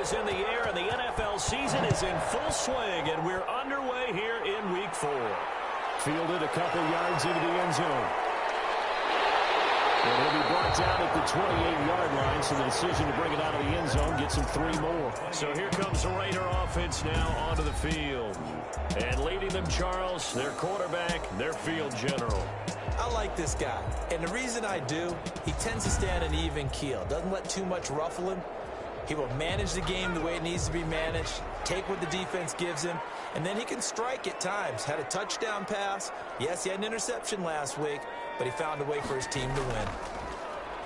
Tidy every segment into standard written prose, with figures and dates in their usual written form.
is in the air, and the NFL season is in full swing, and we're underway here in Week 4. Fielded a couple yards into the end zone. And he'll be brought down at the 28-yard line, so the decision to bring it out of the end zone gets him 3 more. So here comes the Raider offense now onto the field. And leading them, Charles, their quarterback, their field general. I like this guy, and the reason I do, he tends to stay on an even keel. Doesn't let too much ruffle him. He will manage the game the way it needs to be managed, take what the defense gives him, and then he can strike at times. Had a touchdown pass. Yes, he had an interception last week, but he found a way for his team to win.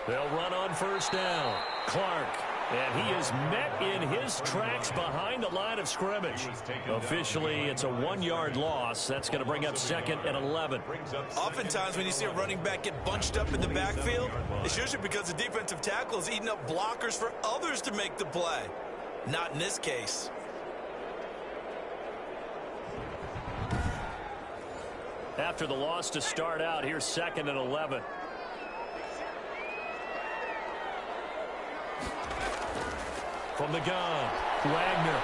They'll run on first down. Clark. And he is met in his tracks behind the line of scrimmage. Officially, it's a 1-yard loss. That's going to bring up 2nd and 11. Oftentimes, when you see a running back get bunched up in the backfield, it's usually because the defensive tackle is eating up blockers for others to make the play. Not in this case. After the loss to start out, here's 2nd and 11. From the gun, Wagner,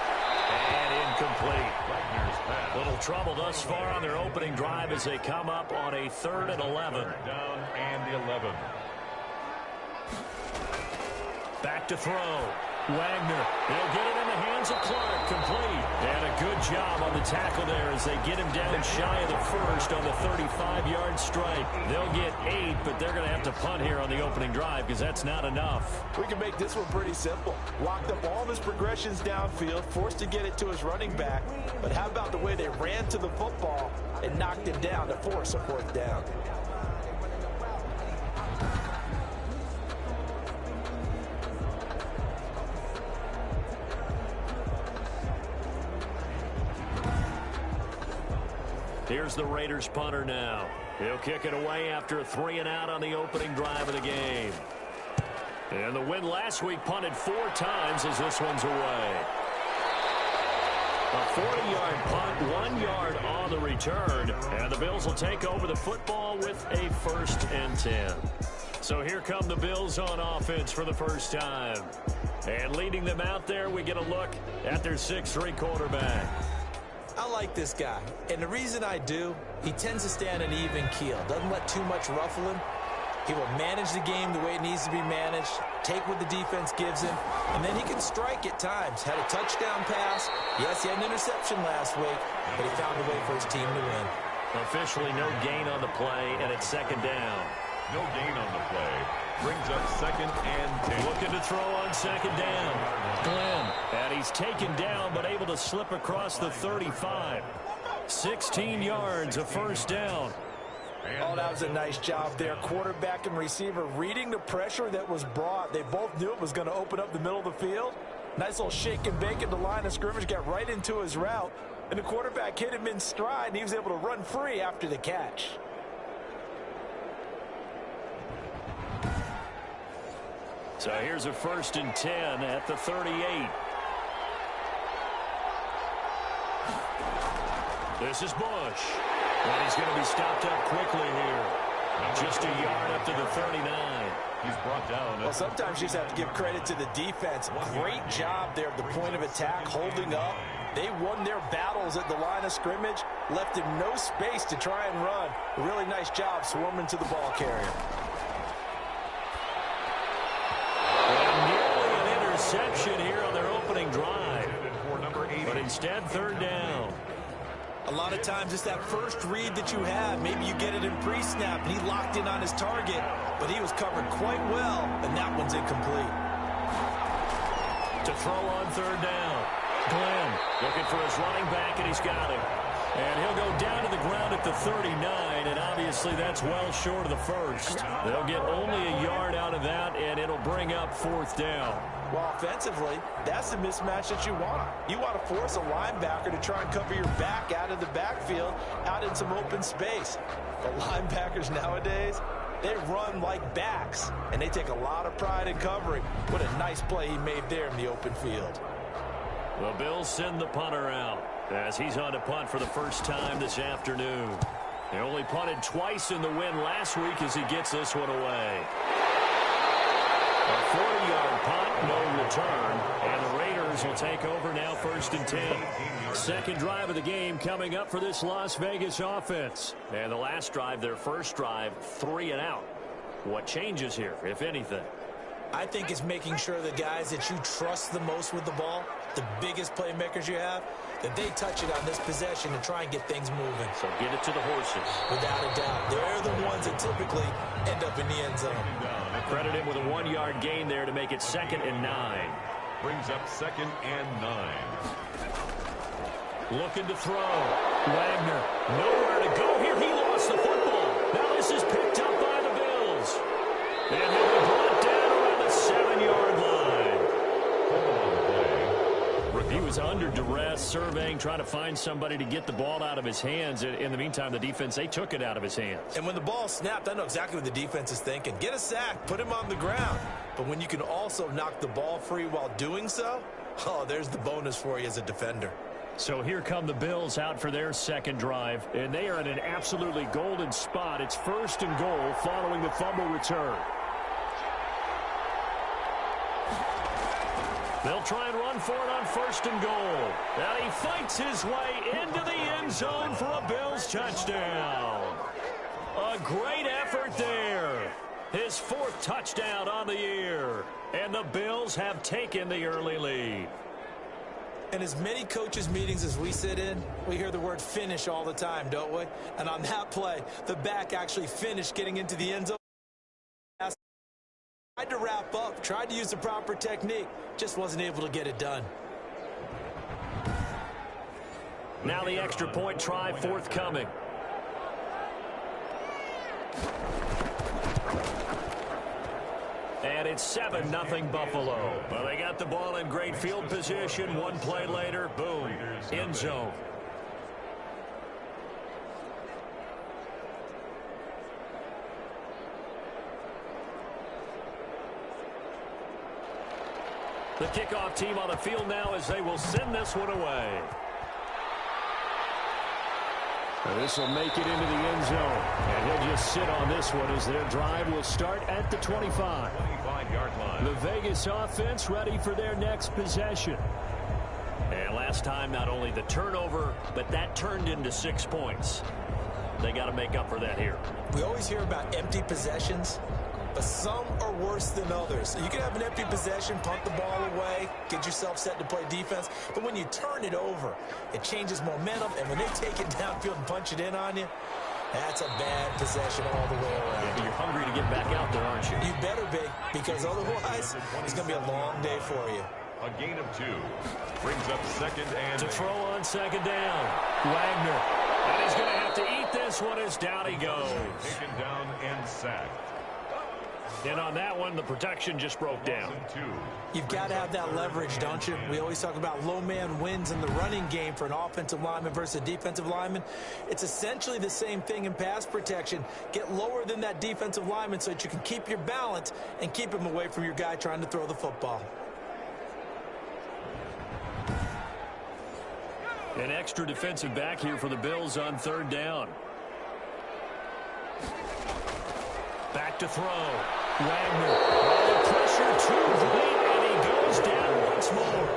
and incomplete. Little trouble thus far on their opening drive as they come up on a 3rd and 11. Down and 11. Back to throw. Wagner, he'll get it in the hands of Clark, complete. And a good job on the tackle there as they get him down shy of the first on the 35-yard strike. They'll get 8, but they're going to have to punt here on the opening drive because that's not enough. We can make this one pretty simple. Locked up all of his progressions downfield, forced to get it to his running back. But how about the way they ran to the football and knocked him down to force a 4th down? Here's the Raiders punter now. He'll kick it away after a 3-and-out on the opening drive of the game. And the win last week punted 4 times as this one's away. A 40-yard punt, 1 yard on the return. And the Bills will take over the football with a 1st and 10. So here come the Bills on offense for the first time. And leading them out there, we get a look at their 6'3" quarterback. I like this guy, and the reason I do, he tends to stay on an even keel. Doesn't let too much ruffle him. He will manage the game the way it needs to be managed, take what the defense gives him, and then he can strike at times. Had a touchdown pass. Yes, he had an interception last week, but he found a way for his team to win. Officially no gain on the play, and it's 2nd down. No gain on the play. Brings up 2nd and 10. Looking to throw on 2nd down. Glenn. And he's taken down, but able to slip across the 35. 16 yards, a 1st down. Oh, that was a nice job there. Quarterback and receiver reading the pressure that was brought. They both knew it was going to open up the middle of the field. Nice little shake and bake at the line of scrimmage. Got right into his route. And the quarterback hit him in stride, and he was able to run free after the catch. So here's a 1st and 10 at the 38. This is Bush. And he's going to be stopped up quickly here. Just a yard up to the 39. He's brought down. Well, sometimes you just have to give credit to the defense. Great job there at the point of attack, holding up. They won their battles at the line of scrimmage, left him no space to try and run. A really nice job swarming to the ball carrier. Interception here on their opening drive. But instead, 3rd down. A lot of times it's that first read that you have. Maybe you get it in pre-snap, and he locked in on his target, but he was covered quite well, and that one's incomplete. To throw on 3rd down. Glenn looking for his running back, and he's got him. And he'll go down to the ground at the 39, and obviously that's well short of the 1st. They'll get only a yard out of that, and it'll bring up 4th down. Well, offensively, that's the mismatch that you want. You want to force a linebacker to try and cover your back out of the backfield, out in some open space. The linebackers nowadays, they run like backs, and they take a lot of pride in covering. What a nice play he made there in the open field. The Bills send the punter out as he's on to punt for the first time this afternoon. They only punted twice in the win last week as he gets this one away. A 40-yard punt, no return, and the Raiders Bills will take over now, 1st and 10. Second drive of the game coming up for this Las Vegas offense. And the last drive, their first drive, 3 and out. What changes here, if anything? I think it's making sure the guys that you trust the most with the ball, the biggest playmakers you have, that they touch it on this possession and try and get things moving. So get it to the horses. Without a doubt. They're the ones that typically end up in the end zone. Credit him with a 1-yard gain there to make it 2nd and 9. Brings up 2nd and 9. Looking to throw. Wagner, nowhere to go here. He lost the football. Now this is picked up by the Bills. And he'll be brought down around the 7-yard line. He was under duress, surveying, trying to find somebody to get the ball out of his hands. In the meantime, the defense, they took it out of his hands. And when the ball snapped, I know exactly what the defense is thinking. Get a sack, put him on the ground. But when you can also knock the ball free while doing so, oh, there's the bonus for you as a defender. So here come the Bills out for their second drive, and they are in an absolutely golden spot. It's 1st and goal following the fumble return. They'll try and run for it on 1st and goal. And he fights his way into the end zone for a Bills touchdown. A great effort there. His 4th touchdown on the year. And the Bills have taken the early lead. In as many coaches' meetings as we sit in, we hear the word finish all the time, don't we? And on that play, the back actually finished getting into the end zone. Tried to wrap up, tried to use the proper technique, just wasn't able to get it done. Now the extra point try forthcoming. And it's 7-0 Buffalo. Well, they got the ball in great field position. One play later, boom, end zone. The kickoff team on the field now as they will send this one away. This will make it into the end zone. And he'll just sit on this one as their drive will start at the 25. 25-yard line. The Vegas offense ready for their next possession. And last time, not only the turnover, but that turned into 6 points. They got to make up for that here. We always hear about empty possessions, but some are worse than others. You can have an empty possession, punt the ball away, get yourself set to play defense, but when you turn it over, it changes momentum, and when they take it downfield and punch it in on you, that's a bad possession all the way around. Yeah, but you're hungry to get back out there, aren't you? You better be, because otherwise, it's going to be a long day for you. A gain of 2. Brings up 2nd and to throw on 2nd down. Wagner. And he's going to have to eat this one as down he goes. Taken down and sacked. And on that one, the protection just broke down. You've got to have that leverage, don't you? We always talk about low man wins in the running game for an offensive lineman versus a defensive lineman. It's essentially the same thing in pass protection. Get lower than that defensive lineman so that you can keep your balance and keep him away from your guy trying to throw the football. An extra defensive back here for the Bills on 3rd down. Back to throw. Wagner. Oh, pressure too late, and he goes down once more.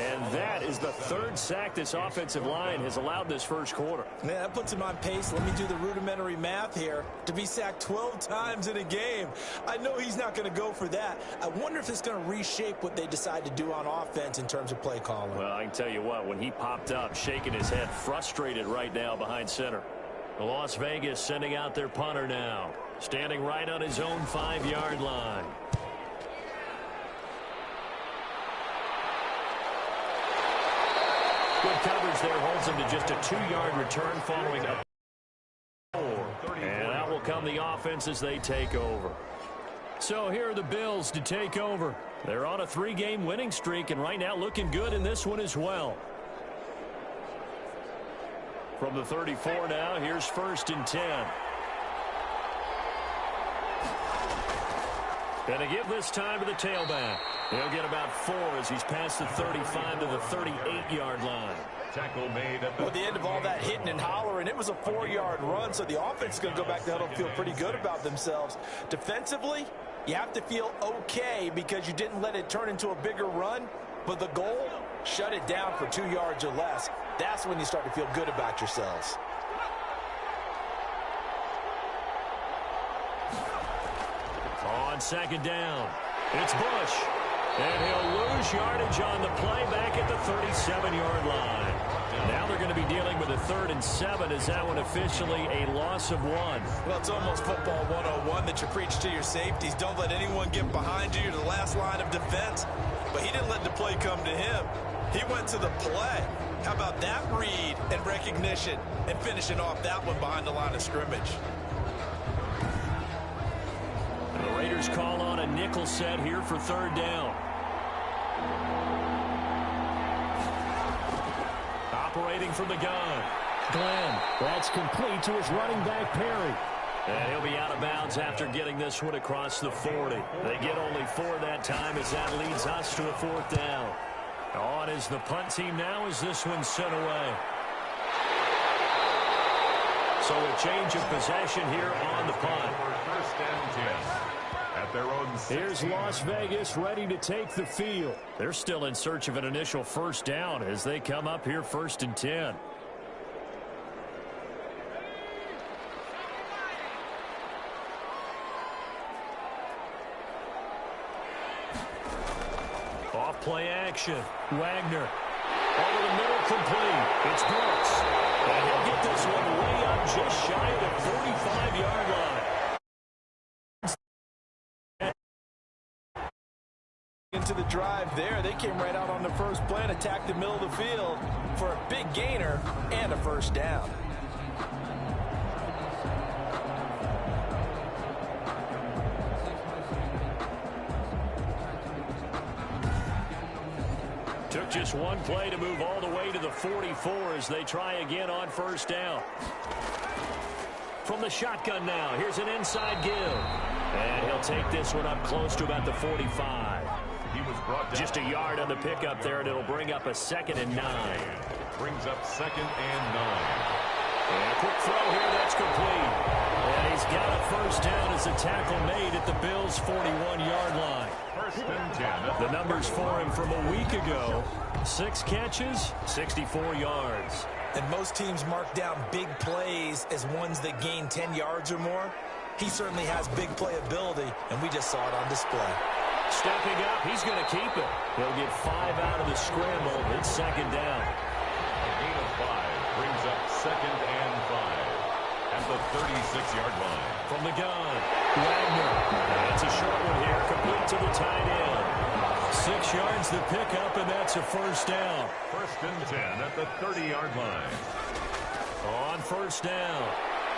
And that is the 3rd sack this offensive line has allowed this first quarter. Man, that puts him on pace. Let me do the rudimentary math here. To be sacked 12 times in a game. I know he's not going to go for that. I wonder if it's going to reshape what they decide to do on offense in terms of play calling. Well, I can tell you what, when he popped up, shaking his head, frustrated right now behind center. Las Vegas sending out their punter now. Standing right on his own 5-yard line. Good coverage there holds him to just a 2-yard return following up. And out will come the offense as they take over. So here are the Bills to take over. They're on a 3-game winning streak and right now looking good in this one as well. From the 34 now, here's 1st and 10. And to give this time to the tailback. He'll get about 4 as he's past the 35 to the 38-yard line. tackle made at Well, at the end of all that hitting and hollering, it was a 4-yard run, so the offense is going to go back to the huddle and feel pretty good about themselves. Defensively, you have to feel okay because you didn't let it turn into a bigger run, but the goal, shut it down for 2 yards or less. That's when you start to feel good about yourselves. On second down, it's Bush. And he'll lose yardage on the play back at the 37-yard line. Now they're going to be dealing with a 3rd and 7. Is that one officially a loss of 1? Well, it's almost football 101 that you preach to your safeties. Don't let anyone get behind you. You're the last line of defense. But he didn't let the play come to him. He went to the play. How about that read and recognition and finishing off that one behind the line of scrimmage? And the Raiders call on a nickel set here for 3rd down. Operating from the gun, Glenn. That's complete to his running back, Perry. And he'll be out of bounds after getting this one across the 40. They get only 4 that time as that leads us to a 4th down. On is the punt team now as this one's sent away. So a change of possession here on the punt. 1st and 10. At their own 16. Here's Las Vegas ready to take the field. They're still in search of an initial 1st down as they come up here 1st and 10. Off play action. Wagner. Over the middle, complete. It's Brooks. And he'll get this one way up just shy of the 45-yard line. Into the drive there. They came right out on the first play and attacked the middle of the field for a big gainer and a 1st down. Took just one play to move all the way to the 44 as they try again on 1st down. From the shotgun now, here's an inside give. And he'll take this one up close to about the 45. He was brought down. Just a yard on the pickup there, and it'll bring up a 2nd and 9. Brings up 2nd and 9. And a quick throw here, that's complete. And he's got a 1st down as a tackle made at the Bills' 41-yard line. 1st and 10. The numbers for him from a week ago: 6 catches, 64 yards. And most teams mark down big plays as ones that gain 10 yards or more. He certainly has big playability, and we just saw it on display. Stepping up, he's going to keep it. He'll get 5 out of the scramble. It's 2nd down. A gain of 5 brings up 2nd and 5 at the 36-yard line. From the gun, Wagner. That's a short one here, complete to the tight end. 6 yards to pick up, and that's a 1st down. 1st and 10 at the 30-yard line. On 1st down,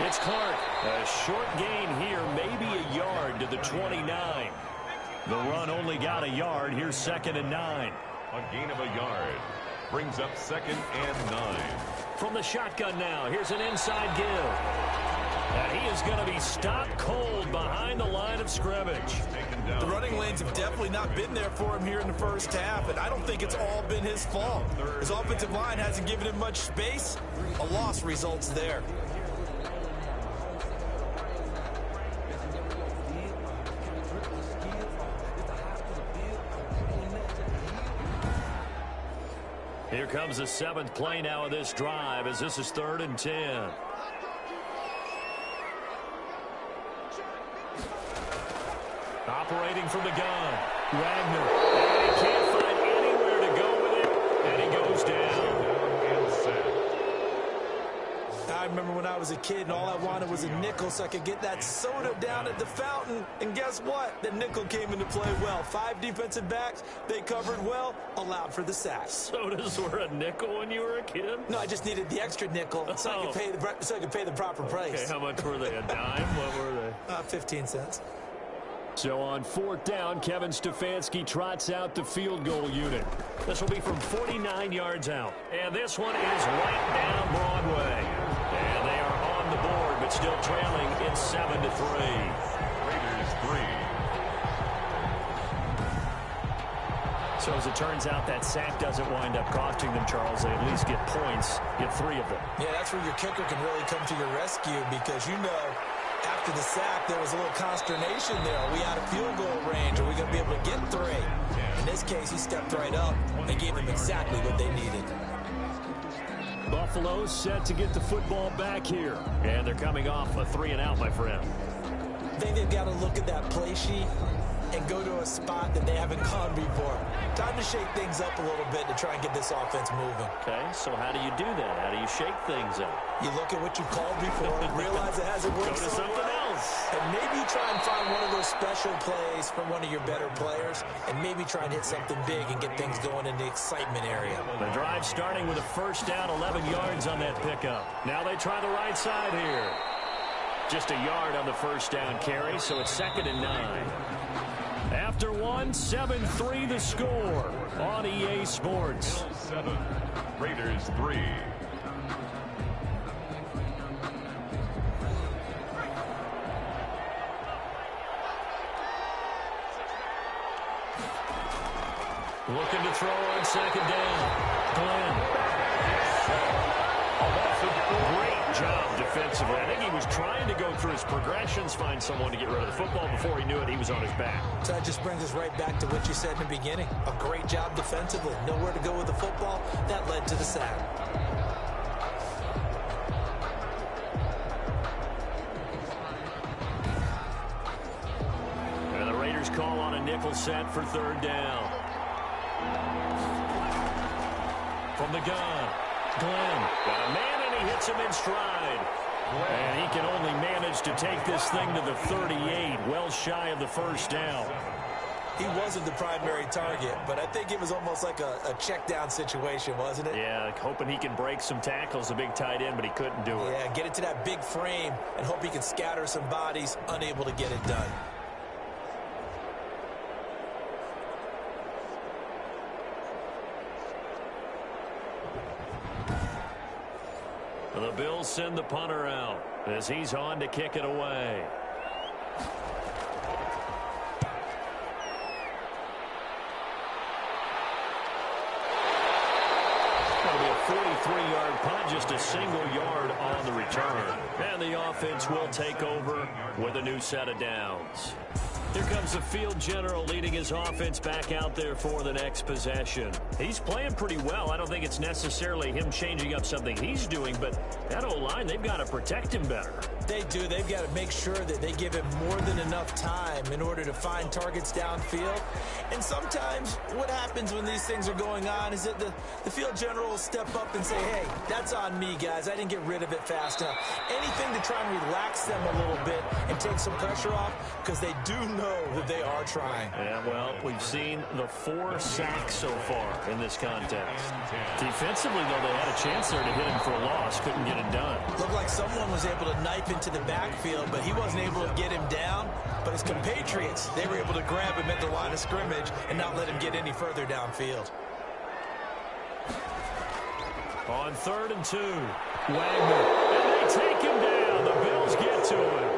it's Clark. A short gain here, maybe a yard to the 29. The run only got a yard. Here's 2nd and 9. A gain of a yard brings up 2nd and 9. From the shotgun now, here's an inside give. And he is going to be stopped cold behind the line of scrimmage. The running lanes have definitely not been there for him here in the 1st half, and I don't think it's all been his fault. His offensive line hasn't given him much space. A loss results there. Here comes the 7th play now of this drive as this is 3rd and 10. Operating from the gun, Wagner. And he can't find anywhere to go with it, and he goes down. I remember when I was a kid and all I wanted was a nickel so I could get that soda down at the fountain. And guess what? The nickel came into play well. 5 defensive backs, they covered well, allowed for the sacks. Sodas were a nickel when you were a kid? No, I just needed the extra nickel so I could pay the proper price. Okay, how much were they? A dime? What were they? 15 cents. So on 4th down, Kevin Stefanski trots out the field goal unit. This will be from 49 yards out. And this one is right down Broadway. And they are on the board, but still trailing. It's 7-3. Raiders 3. So as it turns out, that sack doesn't wind up costing them, Charles. They at least get points, get 3 of them. Yeah, that's where your kicker can really come to your rescue because, after the sack, there was a little consternation there. Are we out of field goal range? Are we going to be able to get 3? In this case, he stepped right up and gave them exactly what they needed. Buffalo set to get the football back here. And they're coming off a 3-and-out, my friend. I think they've got to look at that play sheet and go to a spot that they haven't gone before. Time to shake things up a little bit to try and get this offense moving. Okay, so how do you do that? How do you shake things up? You look at what you called before, realize it hasn't worked Go to something else. and maybe you try and find one of those special plays from one of your better players, and maybe try and hit something big and get things going in the excitement area. The drive starting with a first down, 11 yards on that pickup. Now they try the right side here. Just a yard on the first down carry, so it's 2nd and 9. After 1, 7-3 the score on EA Sports. 7, Raiders 3. Looking to throw on 2nd down. Glenn. Great job defensively. I think he was trying to go through his progressions, find someone to get rid of the football. Before he knew it, he was on his back. So that just brings us right back to what you said in the beginning. A great job defensively. Nowhere to go with the football. That led to the sack. And the Raiders call on a nickel set for 3rd down. From the gun, Glenn got a man and he hits him in stride. And he can only manage to take this thing to the 38, well shy of the first down. He wasn't the primary target, but I think it was almost like a check down situation, wasn't it? Yeah, hoping he can break some tackles, a big tight end, but he couldn't do it. Yeah, get it to that big frame and hope he can scatter some bodies, unable to get it done. The Bills send the punter out as he's on to kick it away. That'll be a 43-yard punt, just a single yard on the return. And the offense will take over with a new set of downs. Here comes the field general leading his offense back out there for the next possession. He's playing pretty well. I don't think it's necessarily him changing up something he's doing, but that O-line, they've got to protect him better. They do. They've got to make sure that they give him more than enough time in order to find targets downfield. And sometimes what happens when these things are going on is that the field general will step up and say, hey, that's on me, guys. I didn't get rid of it fast enough. Anything to try and relax them a little bit and take some pressure off because they do know that they are trying. Yeah, well, we've seen the 4 sacks so far in this contest. Defensively, though, they had a chance there to hit him for a loss. Couldn't get it done. Looked like someone was able to knife into the backfield, but he wasn't able to get him down. But his compatriots, they were able to grab him at the line of scrimmage and not let him get any further downfield. On 3rd and 2, Wagner. And they take him down. The Bills get to him.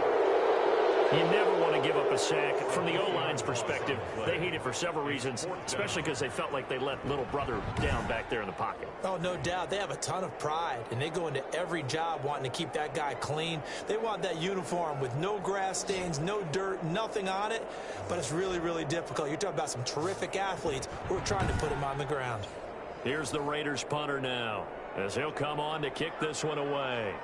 You never want to give up a sack. From the O-line's perspective, they hate it for several reasons, especially because they felt like they let little brother down back there in the pocket. Oh, no doubt. They have a ton of pride, and they go into every job wanting to keep that guy clean. They want that uniform with no grass stains, no dirt, nothing on it, but it's really, really difficult. You're talking about some terrific athletes who are trying to put him on the ground. Here's the Raiders punter now, as he'll come on to kick this one away.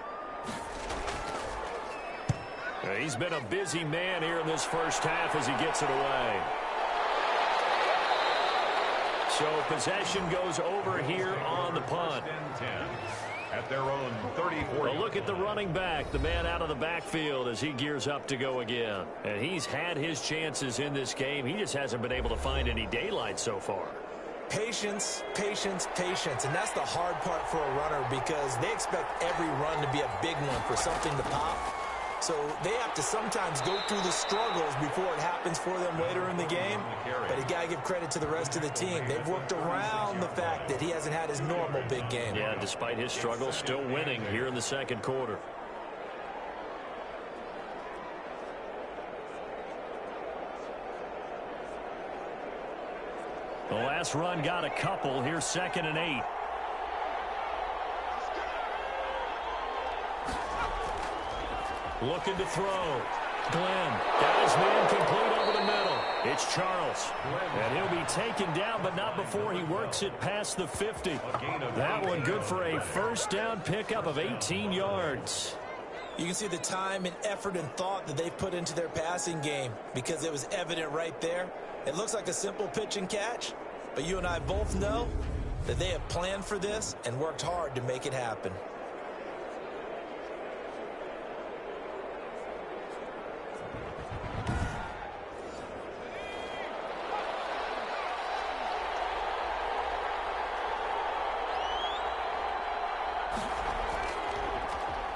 He's been a busy man here in this first half as he gets it away. So possession goes over here on the punt. At their own 34. A look at the running back, the man out of the backfield as he gears up to go again. And he's had his chances in this game. He just hasn't been able to find any daylight so far. Patience, patience, patience. And that's the hard part for a runner because they expect every run to be a big one for something to pop. So they have to sometimes go through the struggles before it happens for them later in the game. But you got to give credit to the rest of the team. They've worked around the fact that he hasn't had his normal big game. Yeah, despite his struggles, still winning here in the second quarter. The last run got a couple. Here's 2nd and 8. Looking to throw. Glenn got his man complete over the middle. It's Charles. And he'll be taken down, but not before he works it past the 50. That one good for a first down pickup of 18 yards. You can see the time and effort and thought that they've put into their passing game because it was evident right there. It looks like a simple pitch and catch, but you and I both know that they have planned for this and worked hard to make it happen.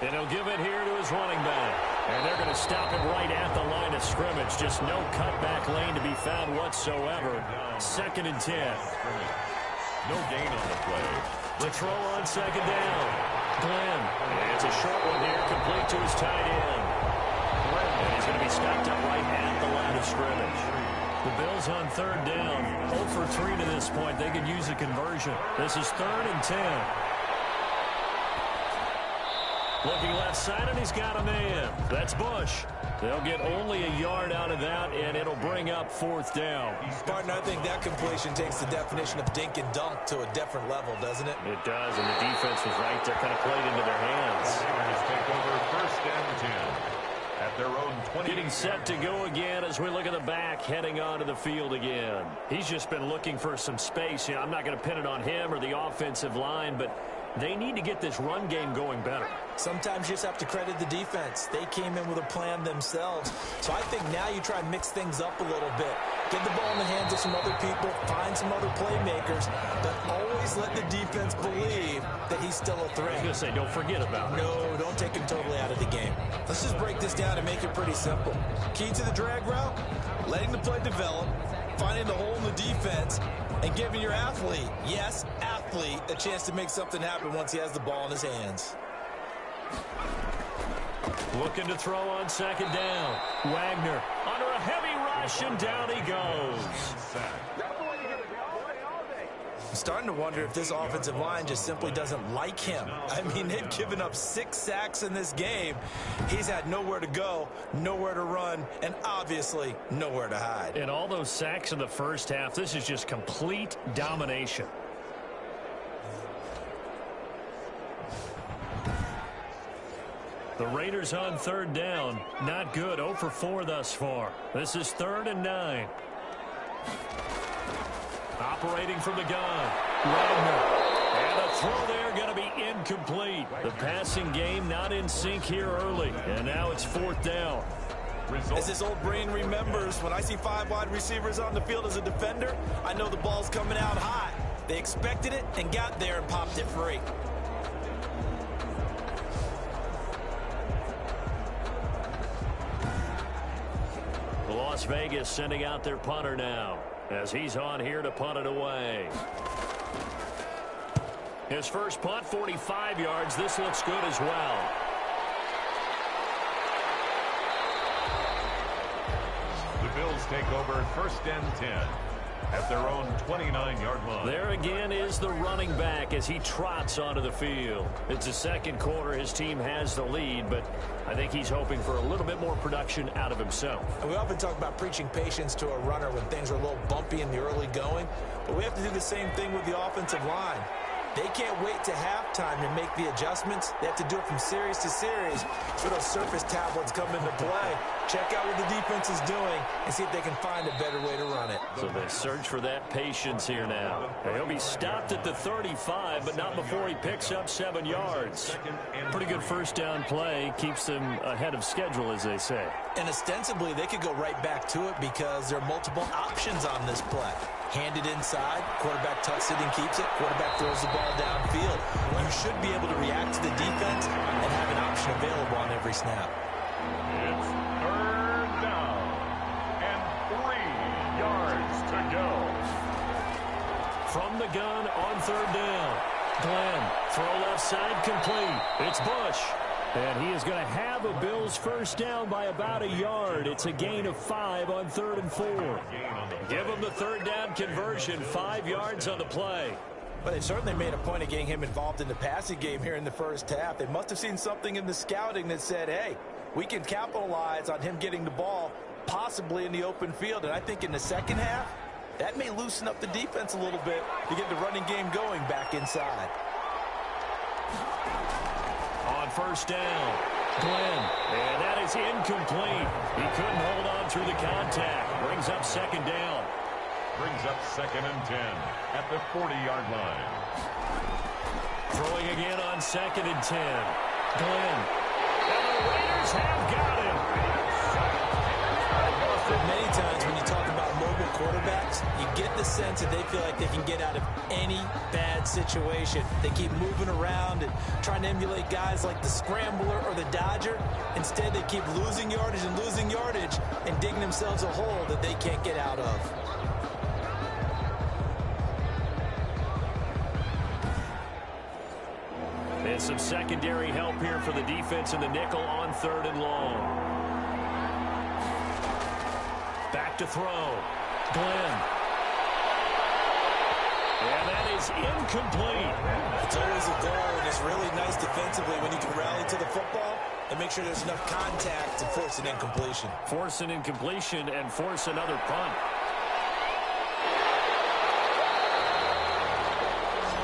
And he'll give it here to his running back. And they're going to stop him right at the line of scrimmage. Just no cutback lane to be found whatsoever. 2nd and 10. No gain on the play. The throw on 2nd down. Glenn. And it's a short one here, complete to his tight end. And he's going to be stopped up right at the line of scrimmage. The Bills on 3rd down. 0 for 3 to this point. They could use a conversion. This is 3rd and 10. Looking left side, and he's got a man. That's Bush. They'll get only a yard out of that, and it'll bring up 4th down. Partner, I think that completion takes the definition of dink and dunk to a different level, doesn't it? It does, and the defense was right there, kind of played into their hands. Receivers take over 1st and 10 at their own 20. Getting set to go again as we look at the back, heading onto the field again. He's just been looking for some space. You know, I'm not going to pin it on him or the offensive line, but they need to get this run game going better. Sometimes you just have to credit the defense. They came in with a plan themselves. So I think now you try and mix things up a little bit. Get the ball in the hands of some other people, find some other playmakers, but always let the defense believe that he's still a threat. I was going to say, don't forget about it. No, don't take him totally out of the game. Let's just break this down and make it pretty simple. Key to the drag route, letting the play develop, finding the hole in the defense, and giving your athlete, yes, athlete, a chance to make something happen once he has the ball in his hands. Looking to throw on 2nd down. Wagner under a heavy rush, and down he goes. I'm starting to wonder if this offensive line just simply doesn't like him. I mean, they've given up 6 sacks in this game. He's had nowhere to go, nowhere to run, and obviously nowhere to hide. And all those sacks in the first half, this is just complete domination. The Raiders on 3rd down. Not good. 0 for 4 thus far. This is 3rd and 9. Operating from the gun. Wagner. And a throw there going to be incomplete. The passing game not in sync here early. And now it's 4th down. As this old brain remembers, when I see 5 wide receivers on the field as a defender, I know the ball's coming out hot. They expected it and got there and popped it free. Las Vegas sending out their punter now as he's on here to punt it away. His first punt, 45 yards. This looks good as well. The Bills take over 1st and 10 at their own 29-yard line. There again is the running back as he trots onto the field. It's the 2nd quarter. His team has the lead, but I think he's hoping for a little bit more production out of himself. And we often talk about preaching patience to a runner when things are a little bumpy in the early going, but we have to do the same thing with the offensive line. They can't wait to halftime to make the adjustments. They have to do it from series to series. So those surface tablets come into play. Check out what the defense is doing and see if they can find a better way to run it. So they search for that patience here now. He'll be stopped at the 35, but not before he picks up 7 yards. Pretty good first down play. Keeps them ahead of schedule, as they say. And ostensibly, they could go right back to it because there are multiple options on this play. Handed inside, quarterback tucks it and keeps it, quarterback throws the ball downfield. You should be able to react to the defense and have an option available on every snap. It's 3rd down and 3 yards to go. From the gun on 3rd down. Glenn, throw left side complete. It's Bush. And he is going to have a Bills first down by about a yard. It's a gain of 5 on 3rd and 4. Give him the third down conversion, 5 yards on the play. But they certainly made a point of getting him involved in the passing game here in the first half. They must have seen something in the scouting that said, hey, we can capitalize on him getting the ball possibly in the open field. And I think in the second half, that may loosen up the defense a little bit to get the running game going back inside. On first down, Glenn, and that is incomplete. He couldn't hold on through the contact. Brings up second down. Brings up 2nd and 10 at the 40-yard line. Throwing again on 2nd and 10. Glenn. And the Raiders have got him. Many times when you talk about mobile quarterbacks, you get the sense that they feel like they can get out of any bad situation. They keep moving around and trying to emulate guys like the Scrambler or the Dodger. Instead, they keep losing yardage and digging themselves a hole that they can't get out of. And some secondary help here for the defense in the nickel on 3rd and long. Back to throw. Glenn. And that is incomplete. It's always a goal, and it's really nice defensively when you can rally to the football and make sure there's enough contact to force an incompletion. Force an incompletion and force another punt.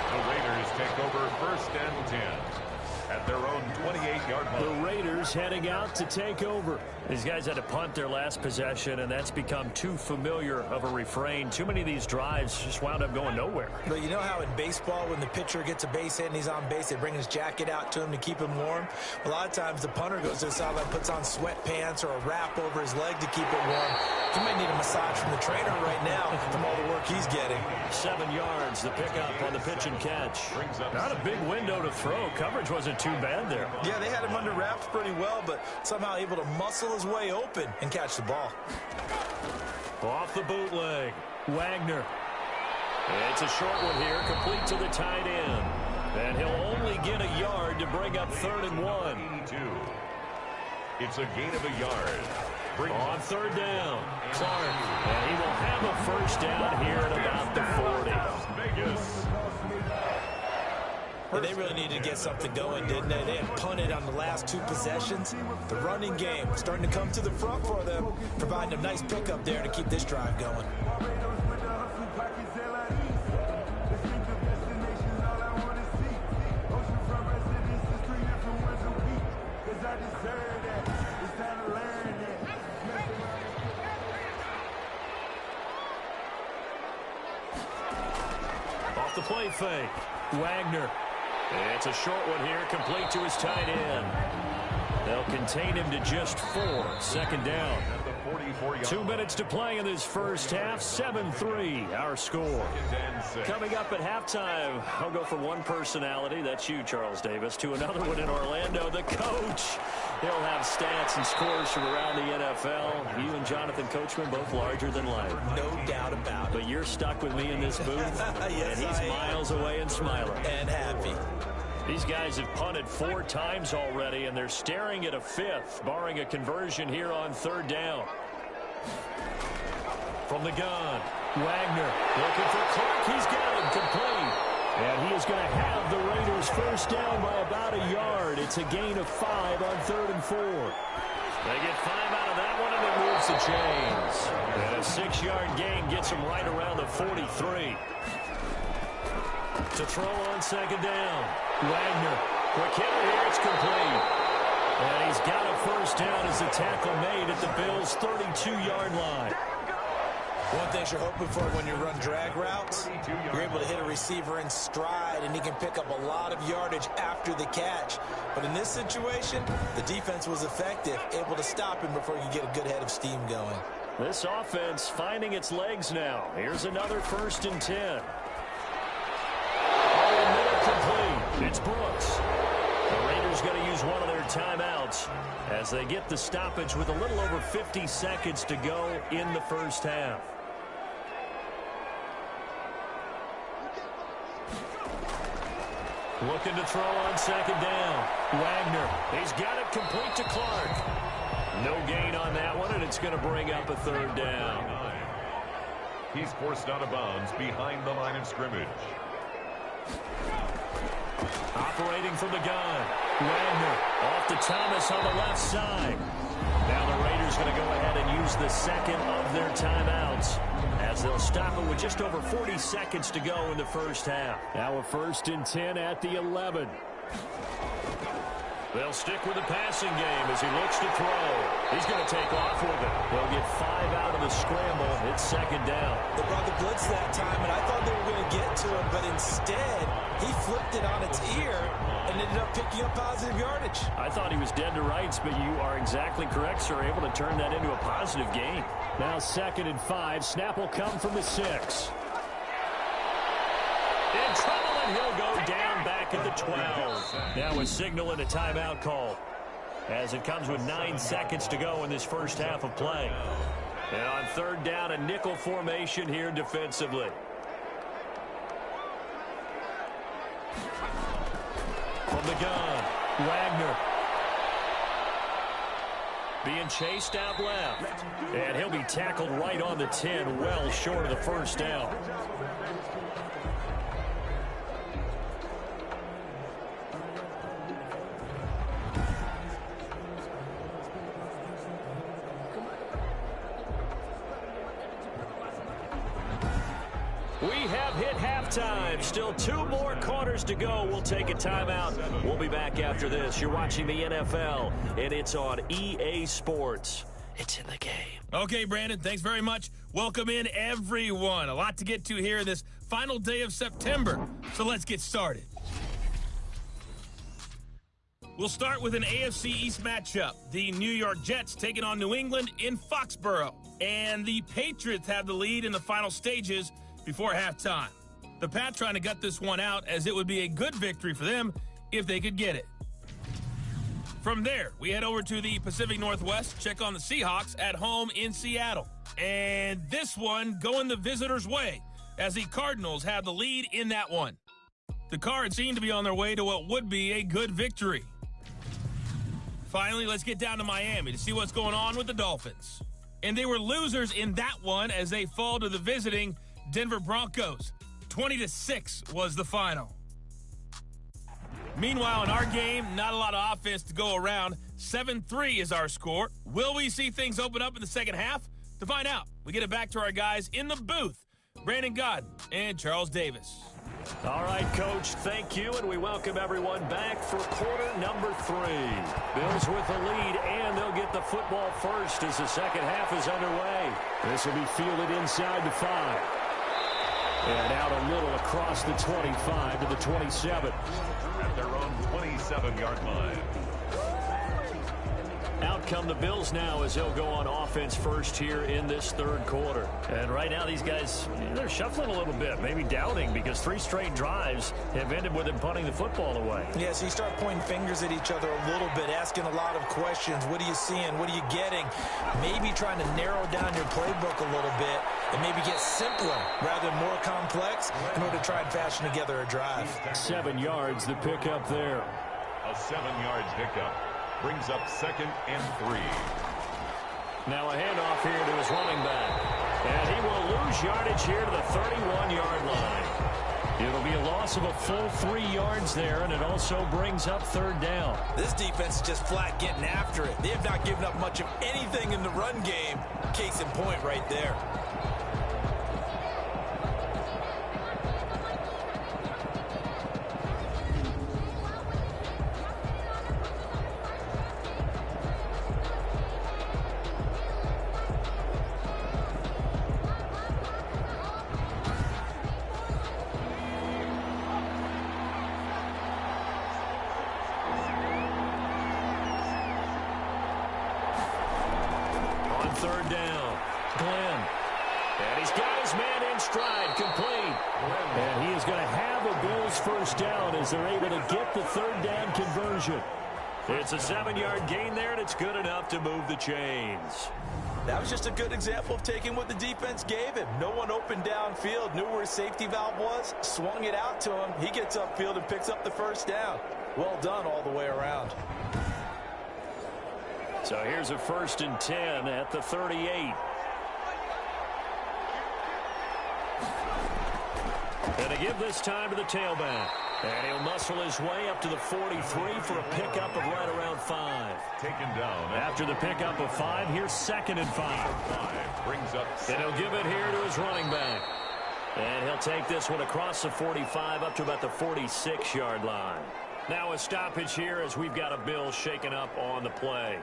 The Raiders take over 1st and 10 at their own 28-yard line. The Raiders heading out to take over. These guys had to punt their last possession, and that's become too familiar of a refrain. Too many of these drives just wound up going nowhere. But you know how in baseball, when the pitcher gets a base hit and he's on base, they bring his jacket out to him to keep him warm? A lot of times the punter goes to the sideline, puts on sweatpants or a wrap over his leg to keep it warm. He might need a massage from the trainer right now from all the work he's getting. 7 yards, the pickup on the pitch and catch. Not a big window to throw. Coverage wasn't too bad there. Yeah, they had him under wraps pretty well, but somehow able to muscle his way open and catch the ball. Off the bootleg, Wagner. It's a short one here, complete to the tight end. And he'll only get a yard to bring up 3rd and 1. 82. It's a gain of a yard. On 3rd down, Clark. And he will have a first down here at about the 40. Vegas. But they really needed to get something going, didn't they? They had punted on the last 2 possessions. The running game starting to come to the front for them, providing a nice pickup there to keep this drive going. Off the play fake, Wagner. It's a short one here, complete to his tight end. They'll contain him to just 4. 2nd down. 2 minutes to play in this first half. 7-3, our score. Coming up at halftime, I'll go from one personality, that's you, Charles Davis, to another one in Orlando, the coach. He'll have stats and scores from around the NFL. You and Jonathan Coachman, both larger than life. No doubt about it. But you're stuck with me in this booth, yes, and he's miles away and smiling. And happy. These guys have punted 4 times already, and they're staring at a 5th, barring a conversion here on 3rd down. From the gun, Wagner looking for Clark. He's got him complete. And he is going to have the Raiders first down by about a yard. It's a gain of 5 on 3rd and 4. They get 5 out of that one, and it moves the chains. And a 6-yard gain gets them right around the 43. To throw on 2nd down. Wagner. Quick hitter here. It's complete. And he's got a first down as the tackle made at the Bills' 32-yard line. One thing you're hoping for when you run drag routes, you're able to hit a receiver in stride, and he can pick up a lot of yardage after the catch. But in this situation, the defense was effective, able to stop him before he could get a good head of steam going. This offense finding its legs now. Here's another 1st and 10. Complete. It's Brooks. The Raiders going to use one of their timeouts as they get the stoppage with a little over 50 seconds to go in the first half. Looking to throw on second down. Wagner, he's got it complete to Clark. No gain on that one, and it's going to bring up a third down. He's forced out of bounds behind the line of scrimmage. Operating from the gun. Wagner off to Thomas on the left side. Now the Raiders going to go ahead and use the second of their timeouts as they'll stop it with just over 40 seconds to go in the first half. Now a 1st and 10 at the 11. They'll stick with the passing game as he looks to throw. He's going to take off with it. They'll get 5 out of the scramble. It's second down. They brought the blitz that time, and I thought they were going to get to him, but instead, he flipped it on its ear and ended up picking up positive yardage. I thought he was dead to rights, but you are exactly correct, sir. Able to turn that into a positive gain. Now 2nd and 5. Snap will come from the 6. In trouble, and he'll go down back at the 12. Now a signal and a timeout call as it comes with 9 seconds to go in this first half of play. And on 3rd down, a nickel formation here defensively. From the gun, Wagner. Being chased out left. And he'll be tackled right on the 10, well short of the first down. We have hit halftime. Still 2 more quarters to go. We'll take a timeout. We'll be back after this. You're watching the NFL, and it's on EA Sports. It's in the game. Okay, Brandon, thanks very much. Welcome in, everyone. A lot to get to here this final day of September. So let's get started. We'll start with an AFC East matchup. The New York Jets taking on New England in Foxborough. And the Patriots have the lead in the final stages before halftime. The Pats trying to gut this one out, as it would be a good victory for them if they could get it. From there, we head over to the Pacific Northwest, check on the Seahawks at home in Seattle. And this one going the visitors' way, as the Cardinals have the lead in that one. The Cards seem to be on their way to what would be a good victory. Finally, let's get down to Miami to see what's going on with the Dolphins. And they were losers in that one as they fall to the visiting Denver Broncos. 20-6 was the final. Meanwhile, in our game, not a lot of offense to go around. 7-3 is our score. Will we see things open up in the second half? To find out, we get it back to our guys in the booth, Brandon Gaudin and Charles Davis. All right, Coach, thank you, and we welcome everyone back for quarter number 3. Bills with the lead, and they'll get the football first as the second half is underway. This will be fielded inside the 5. And out a little across the 25 to the 27. At their own 27-yard line. Out come the Bills now as they'll go on offense first here in this third quarter. And right now these guys, they're shuffling a little bit, maybe doubting, because 3 straight drives have ended with them punting the football away. Yeah, so you start pointing fingers at each other a little bit, asking a lot of questions. What are you seeing? What are you getting? Maybe trying to narrow down your playbook a little bit and maybe get simpler rather than more complex in order to try and fashion together a drive. 7 yards, the pickup there. A 7-yard pickup brings up 2nd and 3. Now a handoff here to his running back. And he will lose yardage here to the 31-yard line. It'll be a loss of a full 3 yards there, and it also brings up 3rd down. This defense is just flat getting after it. They have not given up much of anything in the run game. Case in point right there. Third down, Glenn. And he's got his man in stride, complete. And he is going to have a Bills first down as they're able to get the 3rd down conversion. It's a 7-yard gain there, and it's good enough to move the chains. That was just a good example of taking what the defense gave him. No one open downfield, knew where his safety valve was, swung it out to him. He gets upfield and picks up the first down. Well done all the way around. So here's a 1st and 10 at the 38. And to give this time to the tailback. And he'll muscle his way up to the 43 for a pickup of right around 5. Taken down. After the pickup of 5, here's 2nd and 5. Brings up. And he'll give it here to his running back. And he'll take this one across the 45 up to about the 46-yard line. Now a stoppage here as we've got a Bill shaken up on the play.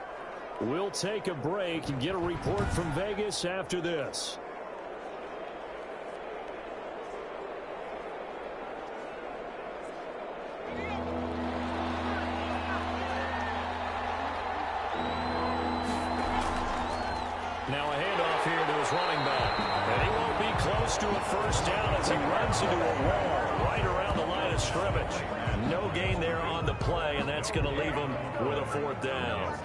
We'll take a break and get a report from Vegas after this. Now a handoff here to his running back. And he won't be close to a first down as he runs into a wall right around the line of scrimmage. No gain there on the play, and that's going to leave him with a 4th down.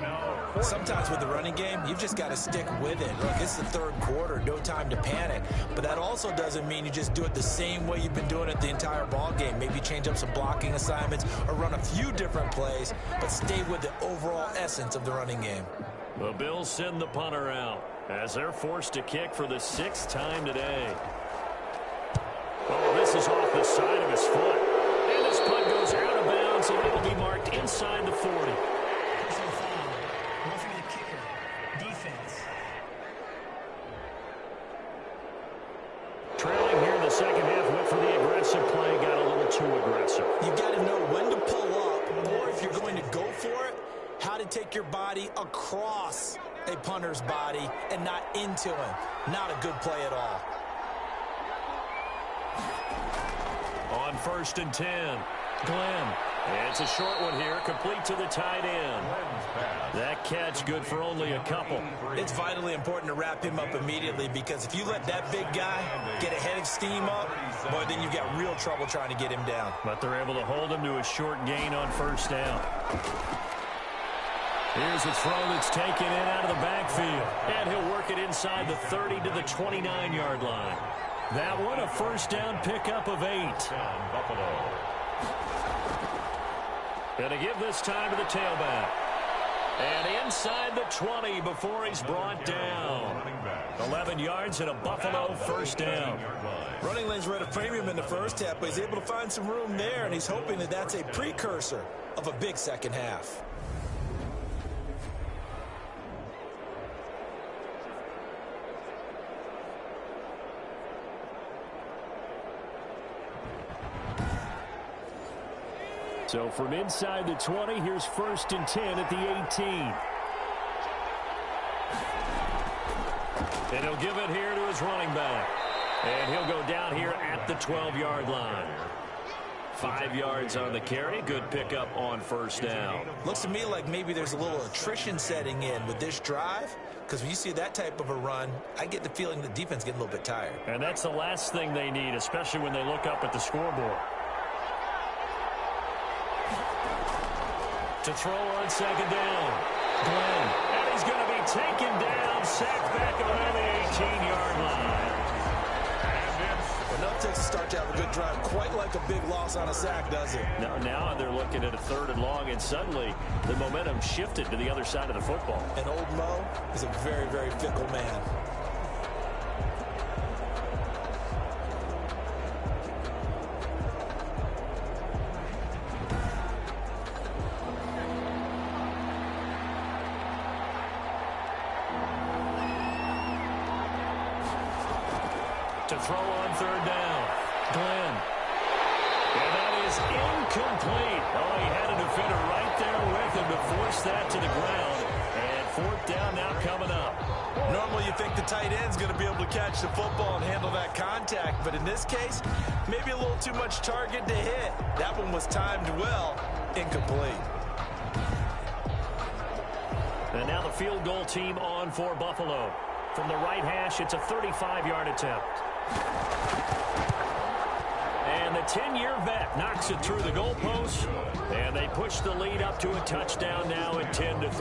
Sometimes with the running game, you've just got to stick with it. Look, it's the 3rd quarter, no time to panic. But that also doesn't mean you just do it the same way you've been doing it the entire ball game. Maybe change up some blocking assignments or run a few different plays, but stay with the overall essence of the running game. The Bills send the punter out as they're forced to kick for the 6th time today. Oh, this is off the side of his foot. And this punt goes out of bounds, and it'll be marked inside the 40. Trailing here in the second half, went for the aggressive play, got a little too aggressive. You've got to know when to pull up, or if you're going to go for it, how to take your body across a punter's body and not into him. Not a good play at all. On 1st and 10, Glenn. It's a short one here, complete to the tight end. That catch good for only a couple. It's vitally important to wrap him up immediately, because if you let that big guy get a head of steam up, boy, then you've got real trouble trying to get him down. But they're able to hold him to a short gain on 1st down. Here's a throw that's taken in out of the backfield. And he'll work it inside the 30 to the 29-yard line. That one a 1st down pickup of 8. Buffalo. And to give this time to the tailback. And inside the 20 before he's brought down. 11 yards and a Buffalo 1st down. Running lanes were at a premium in the first half, but he's able to find some room there, and he's hoping that that's a precursor of a big second half. So from inside the 20, here's 1st and 10 at the 18. And he'll give it here to his running back. And he'll go down here at the 12-yard line. 5 yards on the carry. Good pickup on 1st down. Looks to me like maybe there's a little attrition setting in with this drive, because when you see that type of a run, I get the feeling the defense getting a little bit tired. And that's the last thing they need, especially when they look up at the scoreboard. To throw on 2nd down. Glenn. And he's going to be taken down, sacked back around the 18-yard line. Enough takes a start to have a good drive. Quite like a big loss on a sack, does it? Now they're looking at a 3rd and long, and suddenly the momentum shifted to the other side of the football. And old Mo is a very, very fickle man. To throw on 3rd down. Glenn. And that is incomplete. Oh, he had a defender right there with him to force that to the ground. And 4th down now coming up. Normally you think the tight end's going to be able to catch the football and handle that contact, but in this case, maybe a little too much target to hit. That one was timed well. Incomplete. And now the field goal team on for Buffalo. From the right hash, it's a 35-yard attempt. And the 10-year vet knocks it through the goalpost, and they push the lead up to a touchdown now at 10-3.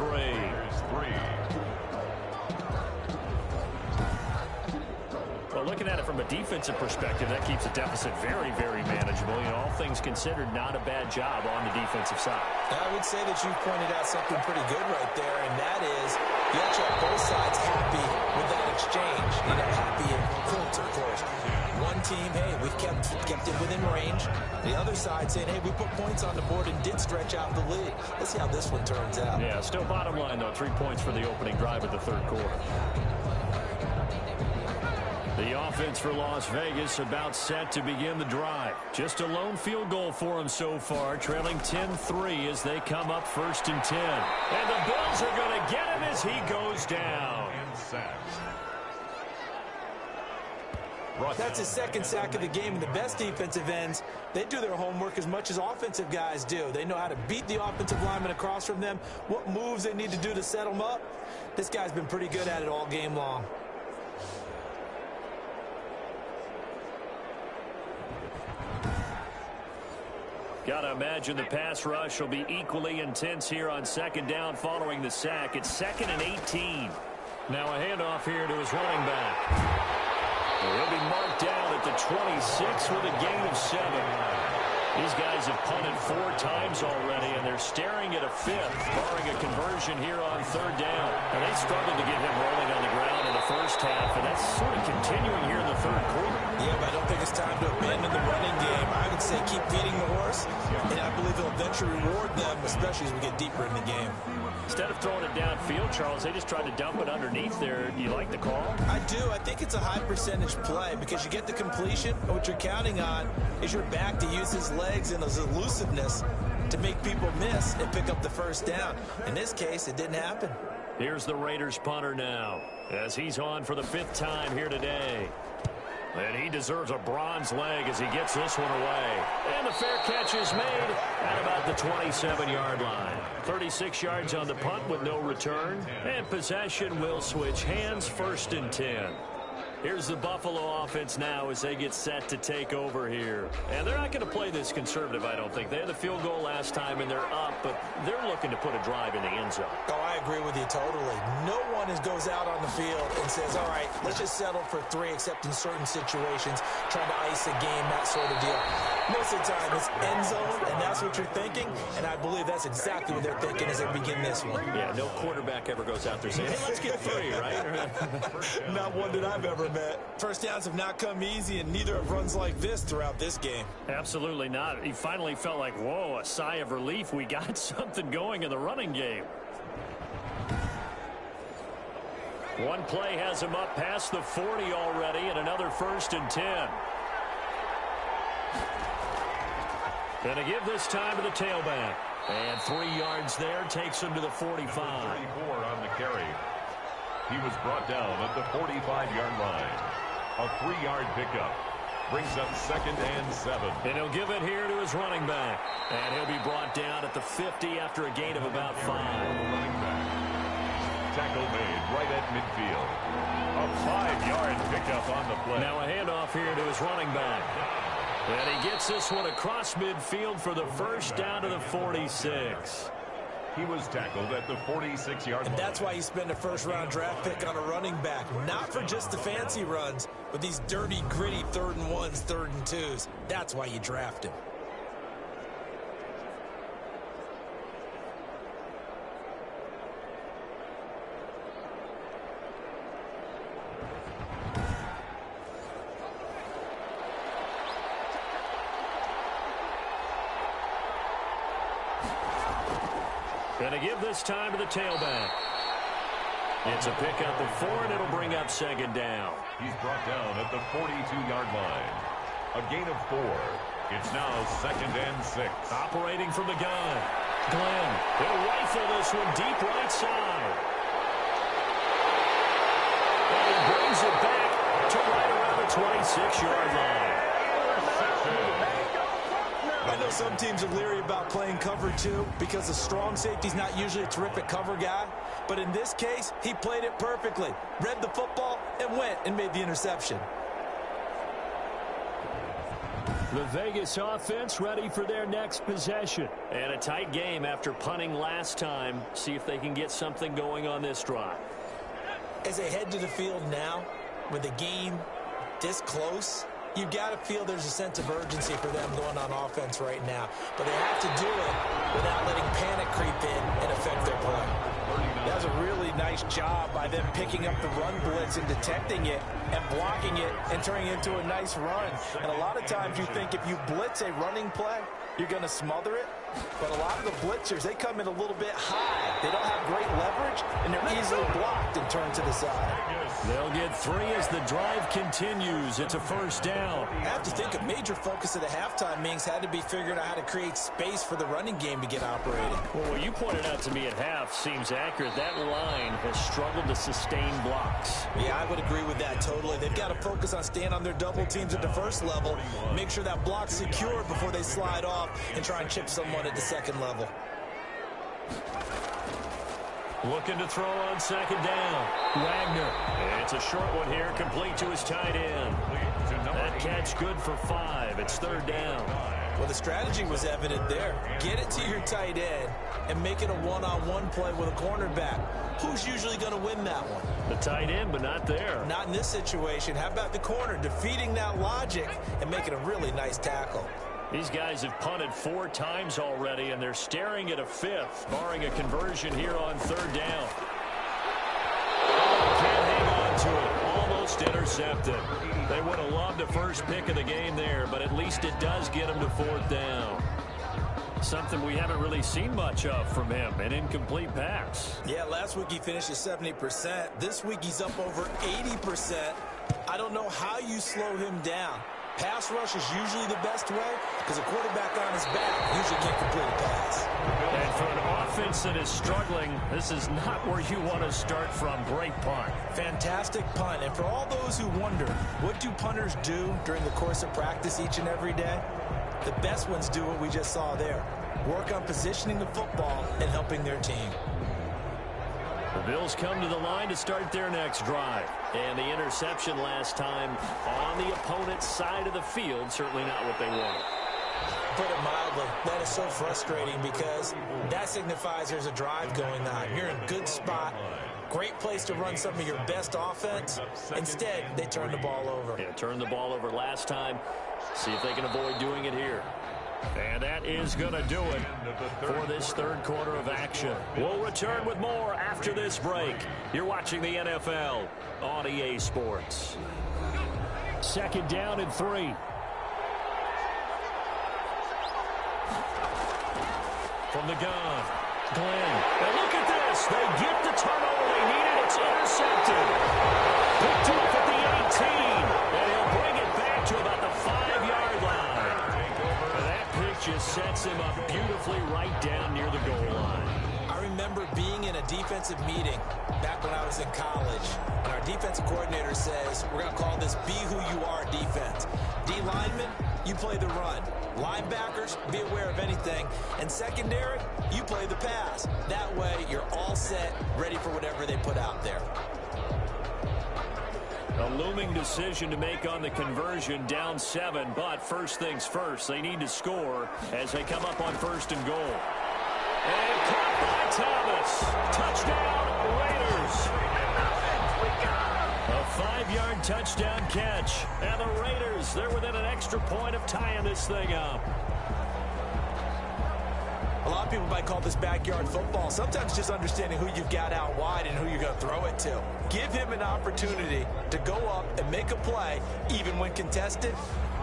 looking at it from a defensive perspective, that keeps the deficit very, very manageable. You know, all things considered, not a bad job on the defensive side. I would say that you've pointed out something pretty good right there, and that is you actually have both sides happy with that exchange. You know, happy in quotes, of course. One team, hey, we've kept it within range. The other side saying, hey, we put points on the board and did stretch out the lead. Let's see how this one turns out. Yeah, still bottom line, though, 3 points for the opening drive of the third quarter. The offense for Las Vegas about set to begin the drive. Just a lone field goal for them so far, trailing 10-3 as they come up 1st and 10. And the Bills are going to get him as he goes down. That's his second sack of the game, and the best defensive ends, they do their homework as much as offensive guys do. They know how to beat the offensive lineman across from them, what moves they need to do to set them up. This guy's been pretty good at it all game long. Gotta imagine the pass rush will be equally intense here on 2nd down following the sack. It's 2nd and 18. Now a handoff here to his running back. He'll be marked down at the 26 with a gain of 7. These guys have punted 4 times already, and they're staring at a 5th, barring a conversion here on 3rd down. And they struggled to get him rolling on the ground in the first half, and that's sort of continuing here in the third quarter. Yeah, but I don't think it's time to abandon the running game. I would say keep feeding the horse, and I believe it'll eventually reward them, especially as we get deeper in the game. Instead of throwing it downfield, Charles, they just tried to dump it underneath there. Do you like the call? I do. I think it's a high percentage play because you get the completion, and what you're counting on is your back to use his legs and his elusiveness to make people miss and pick up the first down. In this case, it didn't happen. Here's the Raiders punter now as he's on for the 5th time here today. And he deserves a bronze leg as he gets this one away. And the fair catch is made at about the 27-yard line. 36 yards on the punt with no return. And possession will switch hands, 1st and 10. Here's the Buffalo offense now as they get set to take over here. And they're not going to play this conservative, I don't think. They had the field goal last time, and they're up, but they're looking to put a drive in the end zone. Oh, I agree with you totally. No one goes out on the field and says, all right, let's just settle for 3, except in certain situations, trying to ice a game, that sort of deal. Most of the time, it's end zone, and that's what you're thinking, and I believe that's exactly what they're thinking as they begin this one. Yeah, no quarterback ever goes out there saying, hey, let's get 3, right? Not one that I've ever met. First downs have not come easy, and neither have runs like this throughout this game. Absolutely not. He finally felt like, whoa, a sigh of relief. We got something going in the running game. One play has him up past the 40 already, and another 1st and 10. Going to give this time to the tailback. And 3 yards there takes him to the 45. 34 on the carry. He was brought down at the 45-yard line. A 3-yard pickup brings up 2nd and 7. And he'll give it here to his running back. And he'll be brought down at the 50 after a gain of about 5. Running back. Tackle made right at midfield. A 5-yard pickup on the play. Now a handoff here to his running back. And he gets this one across midfield for the first down to the 46. He was tackled at the 46-yard line. And that's why you spend a first-round draft pick on a running back. Not for just the fancy runs, but these dirty, gritty 3rd and 1s, 3rd and 2s. That's why you draft him. Going to give this time to the tailback. It's a pickup of 4, and it'll bring up 2nd down. He's brought down at the 42-yard line. A gain of 4. It's now 2nd and 6. Operating from the gun. Glenn, he'll rifle this one deep right side. And he brings it back to right around the 26-yard line. I know some teams are leery about playing cover 2 because the strong safety's not usually a terrific cover guy. But in this case, he played it perfectly. Read the football and went and made the interception. The Vegas offense ready for their next possession. And a tight game after punting last time. See if they can get something going on this drive. As they head to the field now, with the game this close, you've got to feel there's a sense of urgency for them going on offense right now. But they have to do it without letting panic creep in and affect their play. That was a really nice job by them picking up the run blitz and detecting it and blocking it and turning it into a nice run. And a lot of times you think if you blitz a running play, you're going to smother it. But a lot of the blitzers, they come in a little bit high. They don't have great leverage, and they're easily blocked and turned to the side. They'll get 3 as the drive continues. It's a first down. I have to think a major focus of the halftime meetings had to be figuring out how to create space for the running game to get operating. Well, what you pointed out to me at half seems accurate. That line has struggled to sustain blocks. Yeah, I would agree with that totally. They've got to focus on staying on their double teams at the first level, make sure that block's secured before they slide off and try and chip someone at the second level. Looking to throw on second down. Wagner. It's a short one here, complete to his tight end. That catch good for 5. It's third down. Well, the strategy was evident there. Get it to your tight end and make it a one-on-one play with a cornerback. Who's usually going to win that one? The tight end, but not there. Not in this situation. How about the corner defeating that logic and making a really nice tackle? These guys have punted 4 times already, and they're staring at a 5th, barring a conversion here on third down. Can't hang on to it. Almost intercepted. They would have loved a first pick of the game there, but at least it does get them to fourth down. Something we haven't really seen much of from him, an incomplete pass. Yeah, last week he finished at 70%. This week he's up over 80%. I don't know how you slow him down. Pass rush is usually the best way because a quarterback on his back usually can't complete a pass. And for an offense that is struggling, this is not where you want to start from. Great punt. Fantastic punt. And for all those who wonder, what do punters do during the course of practice each and every day? The best ones do what we just saw there. Work on positioning the football and helping their team. The Bills come to the line to start their next drive. And the interception last time on the opponent's side of the field, certainly not what they wanted. Put it mildly, that is so frustrating because that signifies there's a drive going on. You're in a good spot, great place to run some of your best offense. Instead, they turn the ball over. Yeah, turned the ball over last time. See if they can avoid doing it here. And that is going to do it for this third quarter of action. We'll return with more after this break. You're watching the NFL on EA Sports. Second down and 3. From the gun, Glenn. And look at this. They get the turnover they needed. It's intercepted. Picked up at the 18. And he'll bring it back to about the 5-yard line. Just sets him up beautifully right down near the goal line. I remember being in a defensive meeting back when I was in college, and our defensive coordinator says, we're going to call this Be Who You Are defense. D linemen, you play the run. Linebackers, be aware of anything. And secondary, you play the pass. That way, you're all set, ready for whatever they put out there. A looming decision to make on the conversion, down 7, but first things first, they need to score as they come up on first and goal. And caught by Thomas. Touchdown, Raiders. A 5-yard touchdown catch. And the Raiders, they're within an extra point of tying this thing up. A lot of people might call this backyard football. Sometimes just understanding who you've got out wide and who you're going to throw it to. Give him an opportunity to go up and make a play, even when contested.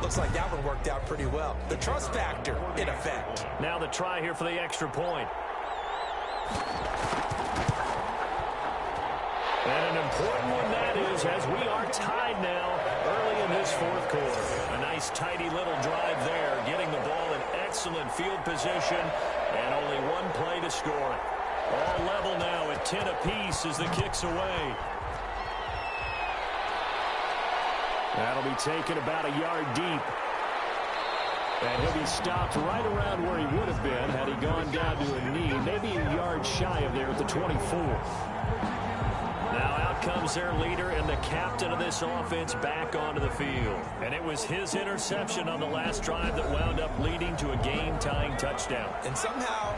Looks like that one worked out pretty well. The trust factor in effect. Now the try here for the extra point. And an important one that is, as we are tied now early in this fourth quarter. A nice tidy little drive there, getting the ball in excellent field position, and only one play to score it. All level now at 10 apiece as the kick's away. That'll be taken about a yard deep. And he'll be stopped right around where he would have been had he gone down to a knee, maybe a yard shy of there at the 24. Now out comes their leader and the captain of this offense back onto the field. And it was his interception on the last drive that wound up leading to a game-tying touchdown. And somehow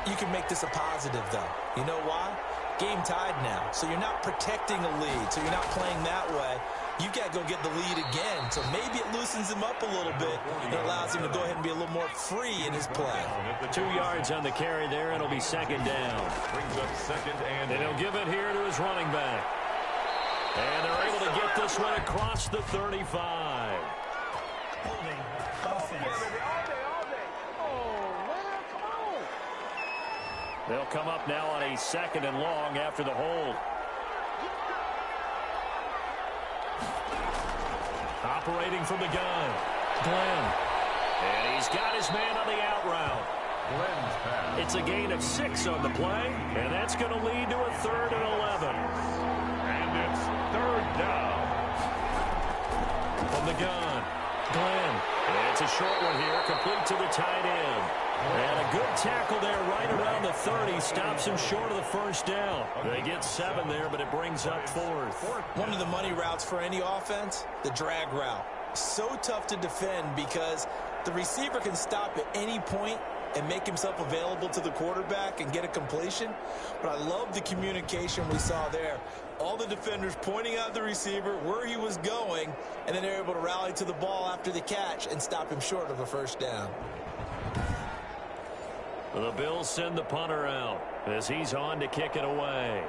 you can make this a positive, though. You know why? Game tied now, so you're not protecting a lead, so you're not playing that way. you've got to go get the lead again. So maybe it loosens him up a little bit and allows him to go ahead and be a little more free in his play. 2 yards on the carry there, and it'll be second down. Brings up second and he'll give it here to his running back. And they're able to get this one across the 35. They'll come up now on a second and long after the hold. Operating from the gun, Glenn. And he's got his man on the out route. Glenn's pass. It's a gain of 6 on the play, and that's going to lead to a 3rd and 11. And it's third down. From the gun, Glenn. And it's a short one here, complete to the tight end. And a good tackle there right around the 30. Stops him short of the first down. They get 7 there, but it brings up 4th. One of the money routes for any offense, the drag route. So tough to defend because the receiver can stop at any point and make himself available to the quarterback and get a completion. But I love the communication we saw there. All the defenders pointing out the receiver, where he was going, and then they're able to rally to the ball after the catch and stop him short of a first down. The Bills send the punter out as he's on to kick it away.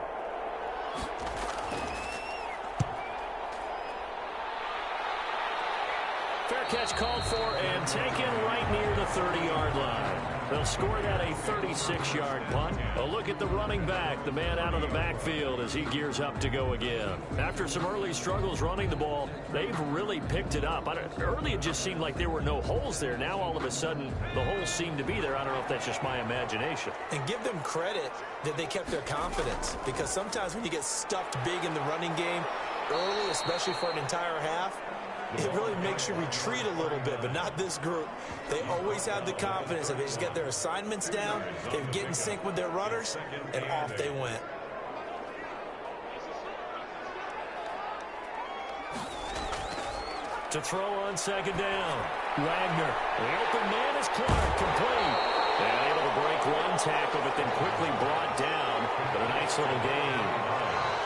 Fair catch called for and taken right near the 30-yard line. They'll score that a 36-yard punt. A look at the running back, the man out of the backfield as he gears up to go again. After some early struggles running the ball, they've really picked it up. Early it just seemed like there were no holes there. Now all of a sudden the holes seem to be there. I don't know if that's just my imagination. And give them credit that they kept their confidence, because sometimes when you get stuffed big in the running game early, especially for an entire half, it really makes you retreat a little bit, but not this group. They always have the confidence that they just get their assignments down, they get in sync with their runners, and off they went. To throw on second down, Wagner. The open man is Clark, complete. And able to break one tackle, but then quickly brought down. But a nice little gain.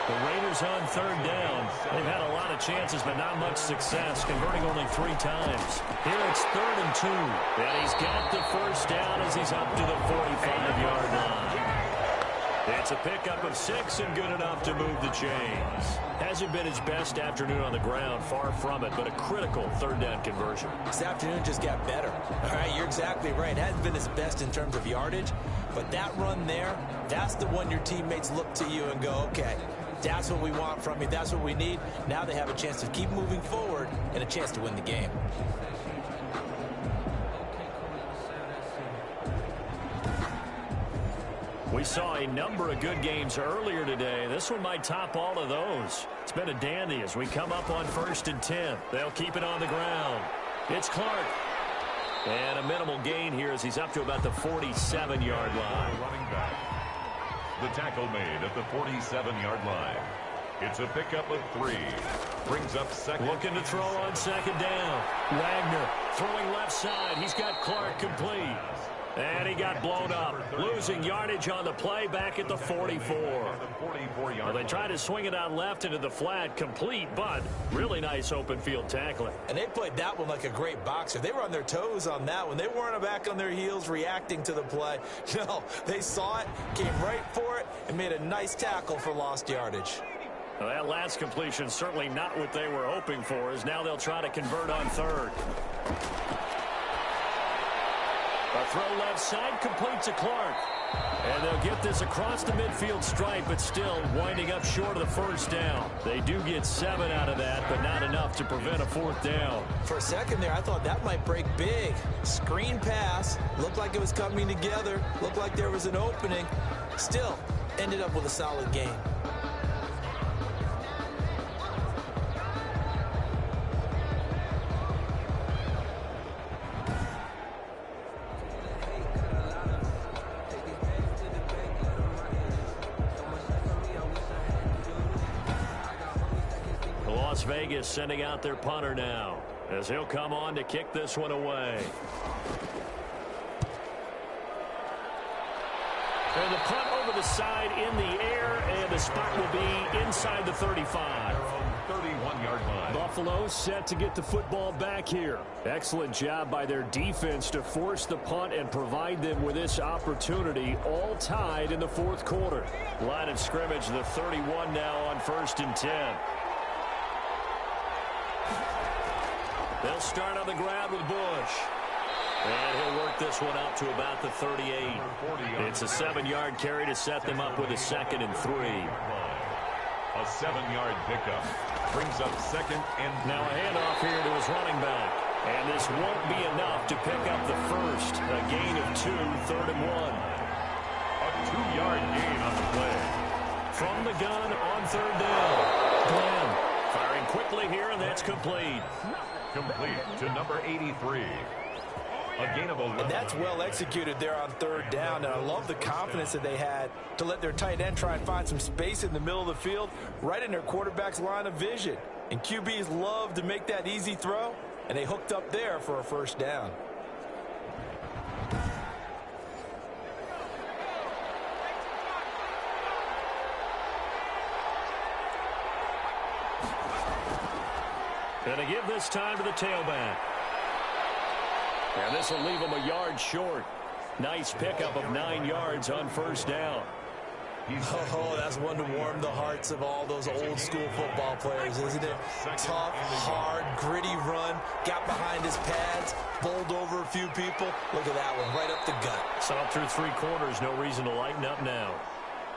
The Raiders on third down. They've had a lot of chances, but not much success, converting only 3 times. Here it's 3rd and 2. And he's got the first down as he's up to the 45-yard line. It's a pickup of 6 and good enough to move the chains. Hasn't been his best afternoon on the ground, far from it, but a critical third down conversion. This afternoon just got better. All right, you're exactly right. It hasn't been his best in terms of yardage, but that run there, that's the one your teammates look to you and go, okay, that's what we want from you. That's what we need. Now they have a chance to keep moving forward and a chance to win the game. We saw a number of good games earlier today. This one might top all of those. It's been a dandy as we come up on 1st and 10. They'll keep it on the ground. It's Clark. And a minimal gain here as he's up to about the 47-yard line. Running back. The tackle made at the 47-yard line. It's a pickup of 3. Brings up second. Looking to throw on second down. Wagner throwing left side. He's got Clark complete. And he got blown up. Losing yardage on the play back at the 44. Well, they tried to swing it out left into the flat, complete, but really nice open field tackling. And they played that one like a great boxer. They were on their toes on that one. They weren't back on their heels reacting to the play. No, they saw it, came right for it, and made a nice tackle for lost yardage. Well, that last completion certainly not what they were hoping for, as now they'll try to convert on third. A throw left side, complete to Clark. And they'll get this across the midfield stripe, but still winding up short of the first down. They do get 7 out of that, but not enough to prevent a 4th down. For a second there, I thought that might break big. Screen pass, looked like it was coming together, looked like there was an opening. Still, ended up with a solid game. Las Vegas sending out their punter now as he'll come on to kick this one away. And the punt over the side in the air, and the spot will be inside the 35. 31-yard line. Buffalo set to get the football back here. Excellent job by their defense to force the punt and provide them with this opportunity, all tied in the fourth quarter. Line of scrimmage, the 31 now on 1st and 10. They'll start on the ground with Bush. And he'll work this one out to about the 38. It's a 7-yard carry to set them up with a 2nd and 3. A 7-yard pickup brings up 2nd and 3. Now a handoff here to his running back. And this won't be enough to pick up the first. A gain of 2, 3rd and 1. A 2-yard gain on the play. From the gun on 3rd down. Glenn firing quickly here, and that's complete. Complete to number 83. A gain of 11. And that's well executed there on 3rd down. And I love the confidence that they had to let their tight end try and find some space in the middle of the field, right in their quarterback's line of vision. And QBs love to make that easy throw, and they hooked up there for a 1st down. And they give this time to the tailback. And this will leave him a yard short. Nice pickup of 9 yards on 1st down. Oh, that's one to warm the hearts of all those old school football players, isn't it? Tough, hard, gritty run. Got behind his pads, bowled over a few people. Look at that one, right up the gut. Saw through 3 quarters, no reason to lighten up now.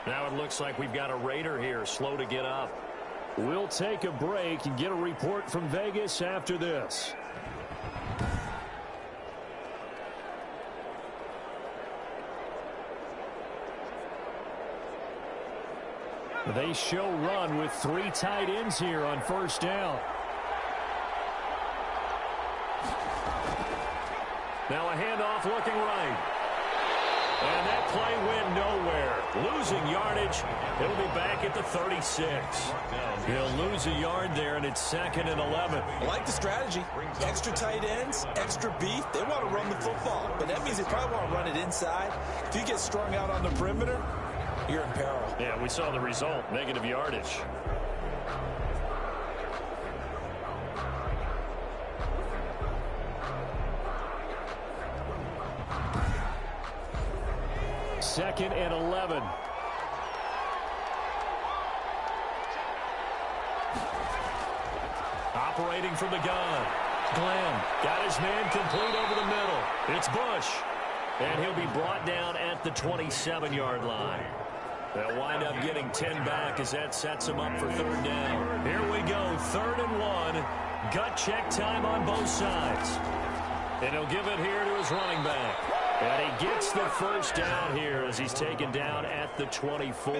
Now it looks like we've got a Raider here, slow to get up. We'll take a break and get a report from Vegas after this. They show run with 3 tight ends here on 1st down. Now a handoff looking right. And that play went nowhere. Losing yardage. He'll be back at the 36. He'll lose a yard there, and it's 2nd and 11. I like the strategy. Extra tight ends, extra beef. They want to run the football, but that means they probably want to run it inside. If you get strung out on the perimeter, you're in peril. Yeah, we saw the result. Negative yardage. Second and 11. Operating from the gun. Glenn got his man complete over the middle. It's Bush. And he'll be brought down at the 27-yard line. They'll wind up getting 10 back as that sets them up for 3rd down. Here we go, 3rd and 1. Gut check time on both sides. And he'll give it here to his running back. And he gets the 1st down here as he's taken down at the 24.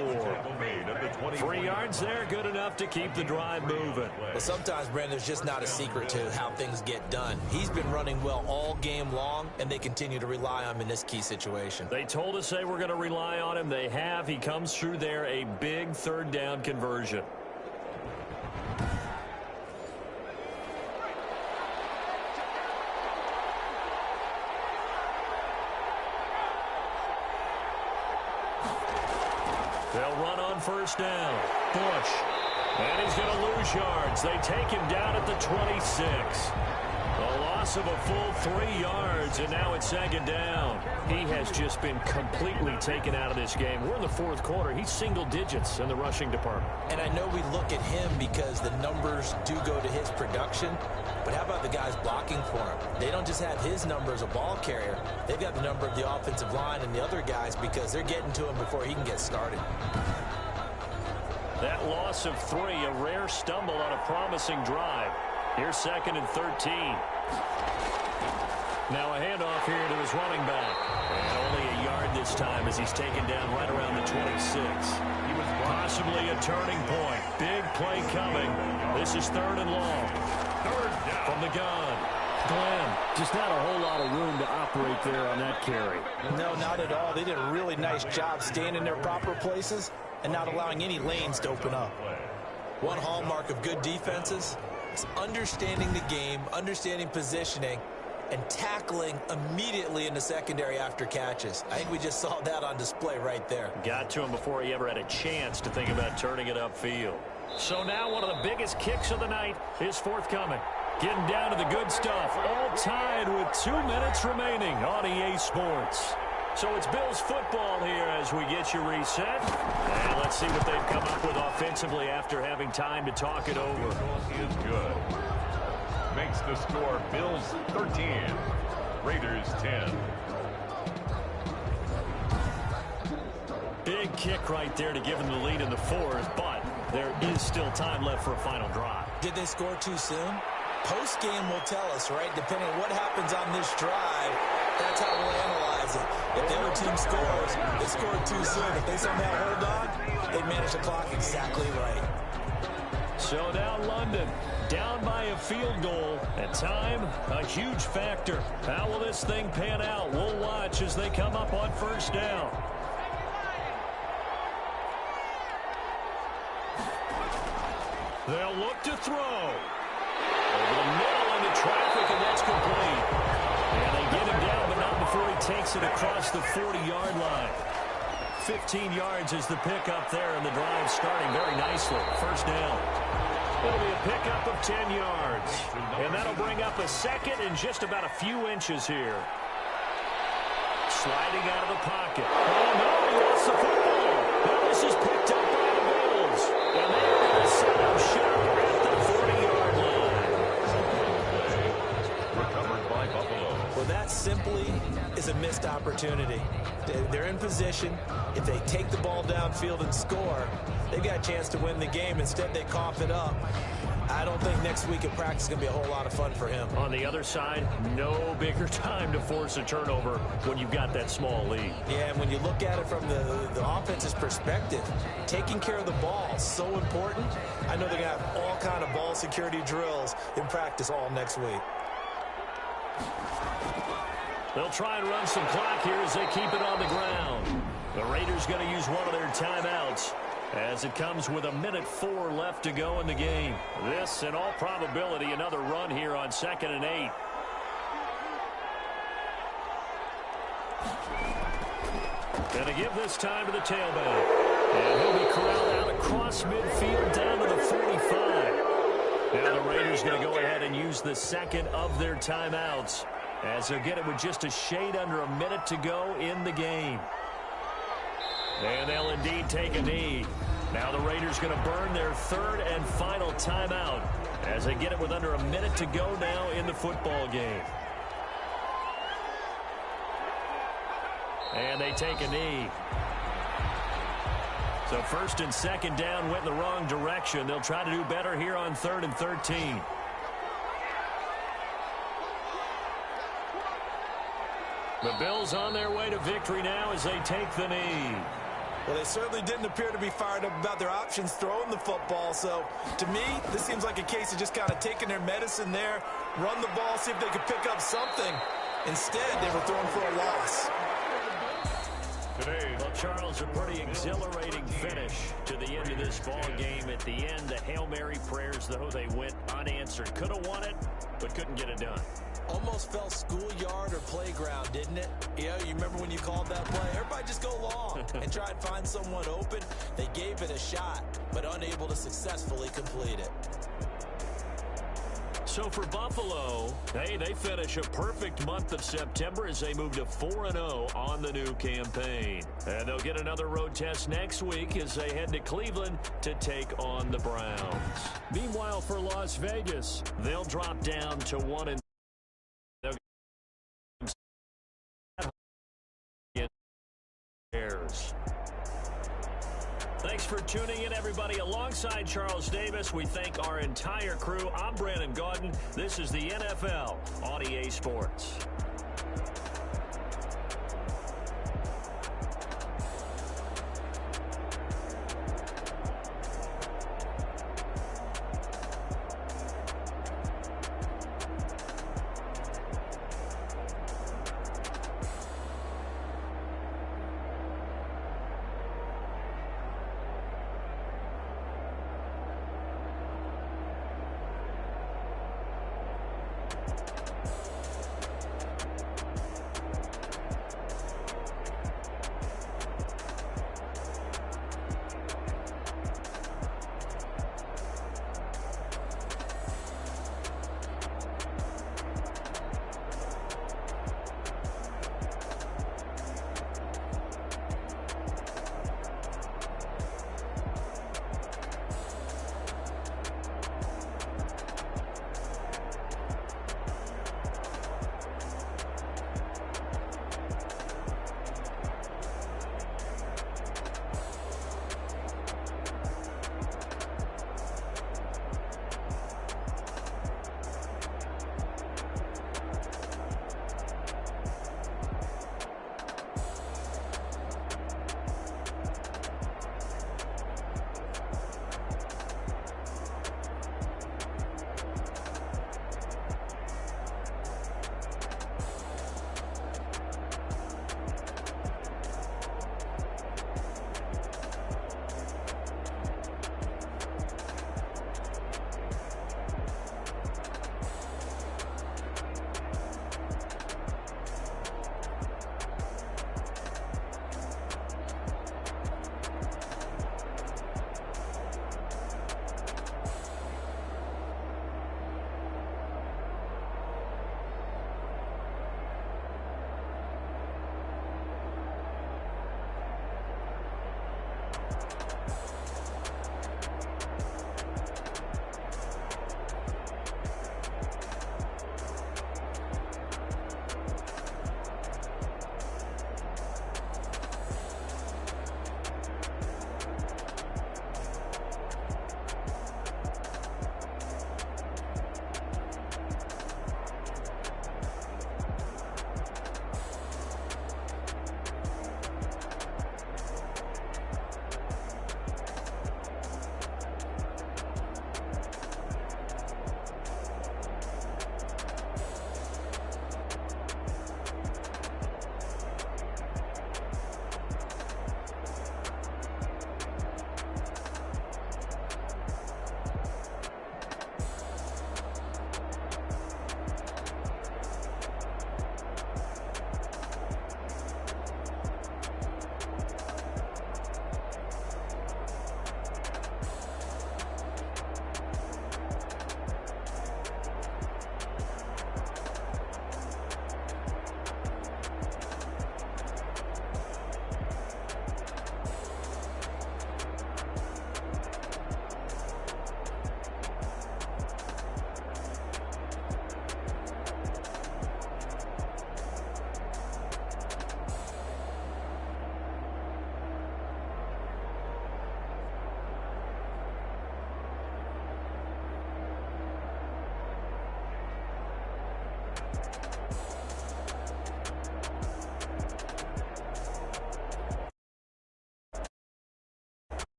3 yards there, good enough to keep the drive moving. Well, sometimes, Brandon, there's just not a secret to how things get done. He's been running well all game long, and they continue to rely on him in this key situation. They told us they were going to rely on him. They have. He comes through there, a big 3rd down conversion. They'll run on 1st down. Bush. And he's going to lose yards. They take him down at the 26. A loss of a full 3 yards, and now it's 2nd down. He has just been completely taken out of this game. We're in the 4th quarter. He's single digits in the rushing department. And I know we look at him because the numbers do go to his production, but how about the guys blocking for him? They don't just have his number as a ball carrier. They've got the number of the offensive line and the other guys because they're getting to him before he can get started. That loss of 3, a rare stumble on a promising drive. Here's 2nd and 13. Now a handoff here to his running back. And only a yard this time as he's taken down right around the 26. He was possibly a turning point. Big play coming. This is 3rd and long. 3rd down from the gun. Glenn, just not a whole lot of room to operate there on that carry. No, not at all. They did a really nice job staying in their proper places and not allowing any lanes to open up. One hallmark of good defenses is understanding the game, understanding positioning, and tackling immediately in the secondary after catches. I think we just saw that on display right there. Got to him before he ever had a chance to think about turning it upfield. So now one of the biggest kicks of the night is forthcoming. Getting down to the good stuff. All tied with 2 minutes remaining on EA Sports. So it's Bills football here as we get you reset. And let's see what they've come up with offensively after having time to talk it over. Is good. Makes the score Bills 13, Raiders 10. Big kick right there to give them the lead in the fourth, but there is still time left for a final drive. Did they score too soon? Post-game will tell us, right? Depending on what happens on this drive, that's how we'll analyze it. If the other team scores, they scored too soon. If they somehow hold on, they manage the clock exactly right. So now London down by a field goal. At time, a huge factor. How will this thing pan out? We'll watch as they come up on first down. They'll look to throw. Over the middle into traffic, and that's complete. And they get him down, but not before he takes it across the 40-yard line. 15 yards is the pickup there, and the drive starting very nicely. First down. It'll be a pickup of 10 yards. And that'll bring up a second in just about a few inches here. Sliding out of the pocket. Oh, no, he lost the football. Now this is picked up by the Bills. And they're going to set up shop at the 40-yard line. Recovered by Buffalo. Well, that simply is a missed opportunity. They're in position. If they take the ball downfield and score, they've got a chance to win the game. Instead, they cough it up. I don't think next week at practice is going to be a whole lot of fun for him. On the other side, no bigger time to force a turnover when you've got that small lead. Yeah, and when you look at it from the offense's perspective, taking care of the ball is so important. I know they're going to have all kind of ball security drills in practice all next week. They'll try and run some clock here as they keep it on the ground. The Raiders going to use one of their timeouts as it comes with 1:04 left to go in the game. This, in all probability, another run here on 2nd and 8. Going to give this time to the tailback. And he'll be corralled out across midfield down to the 45. Now the Raiders going to go ahead and use the second of their timeouts as they'll get it with just a shade under a minute to go in the game. And they'll indeed take a knee. Now the Raiders going to burn their third and final timeout as they get it with under a minute to go now in the football game. And they take a knee. So first and second down went in the wrong direction. They'll try to do better here on 3rd and 13. The Bills on their way to victory now as they take the knee. Well, they certainly didn't appear to be fired up about their options throwing the football. So, to me, this seems like a case of just kind of taking their medicine there, run the ball, see if they could pick up something. Instead, they were throwing for a loss. Well, Charles, a pretty exhilarating finish to the end of this ball game. At the end, the Hail Mary prayers, though, they went unanswered. Could have won it, but couldn't get it done. Almost felt schoolyard or playground, didn't it? You know, you remember when you called that play? Everybody just go long and try and find someone open. They gave it a shot, but unable to successfully complete it. So for Buffalo, hey, they finish a perfect month of September as they move to 4-0 on the new campaign. And they'll get another road test next week as they head to Cleveland to take on the Browns. Meanwhile, for Las Vegas, they'll drop down to 1-. Thanks for tuning in, everybody. Alongside Charles Davis, we thank our entire crew. I'm Brandon Gaudin. This is the NFL on EA Sports.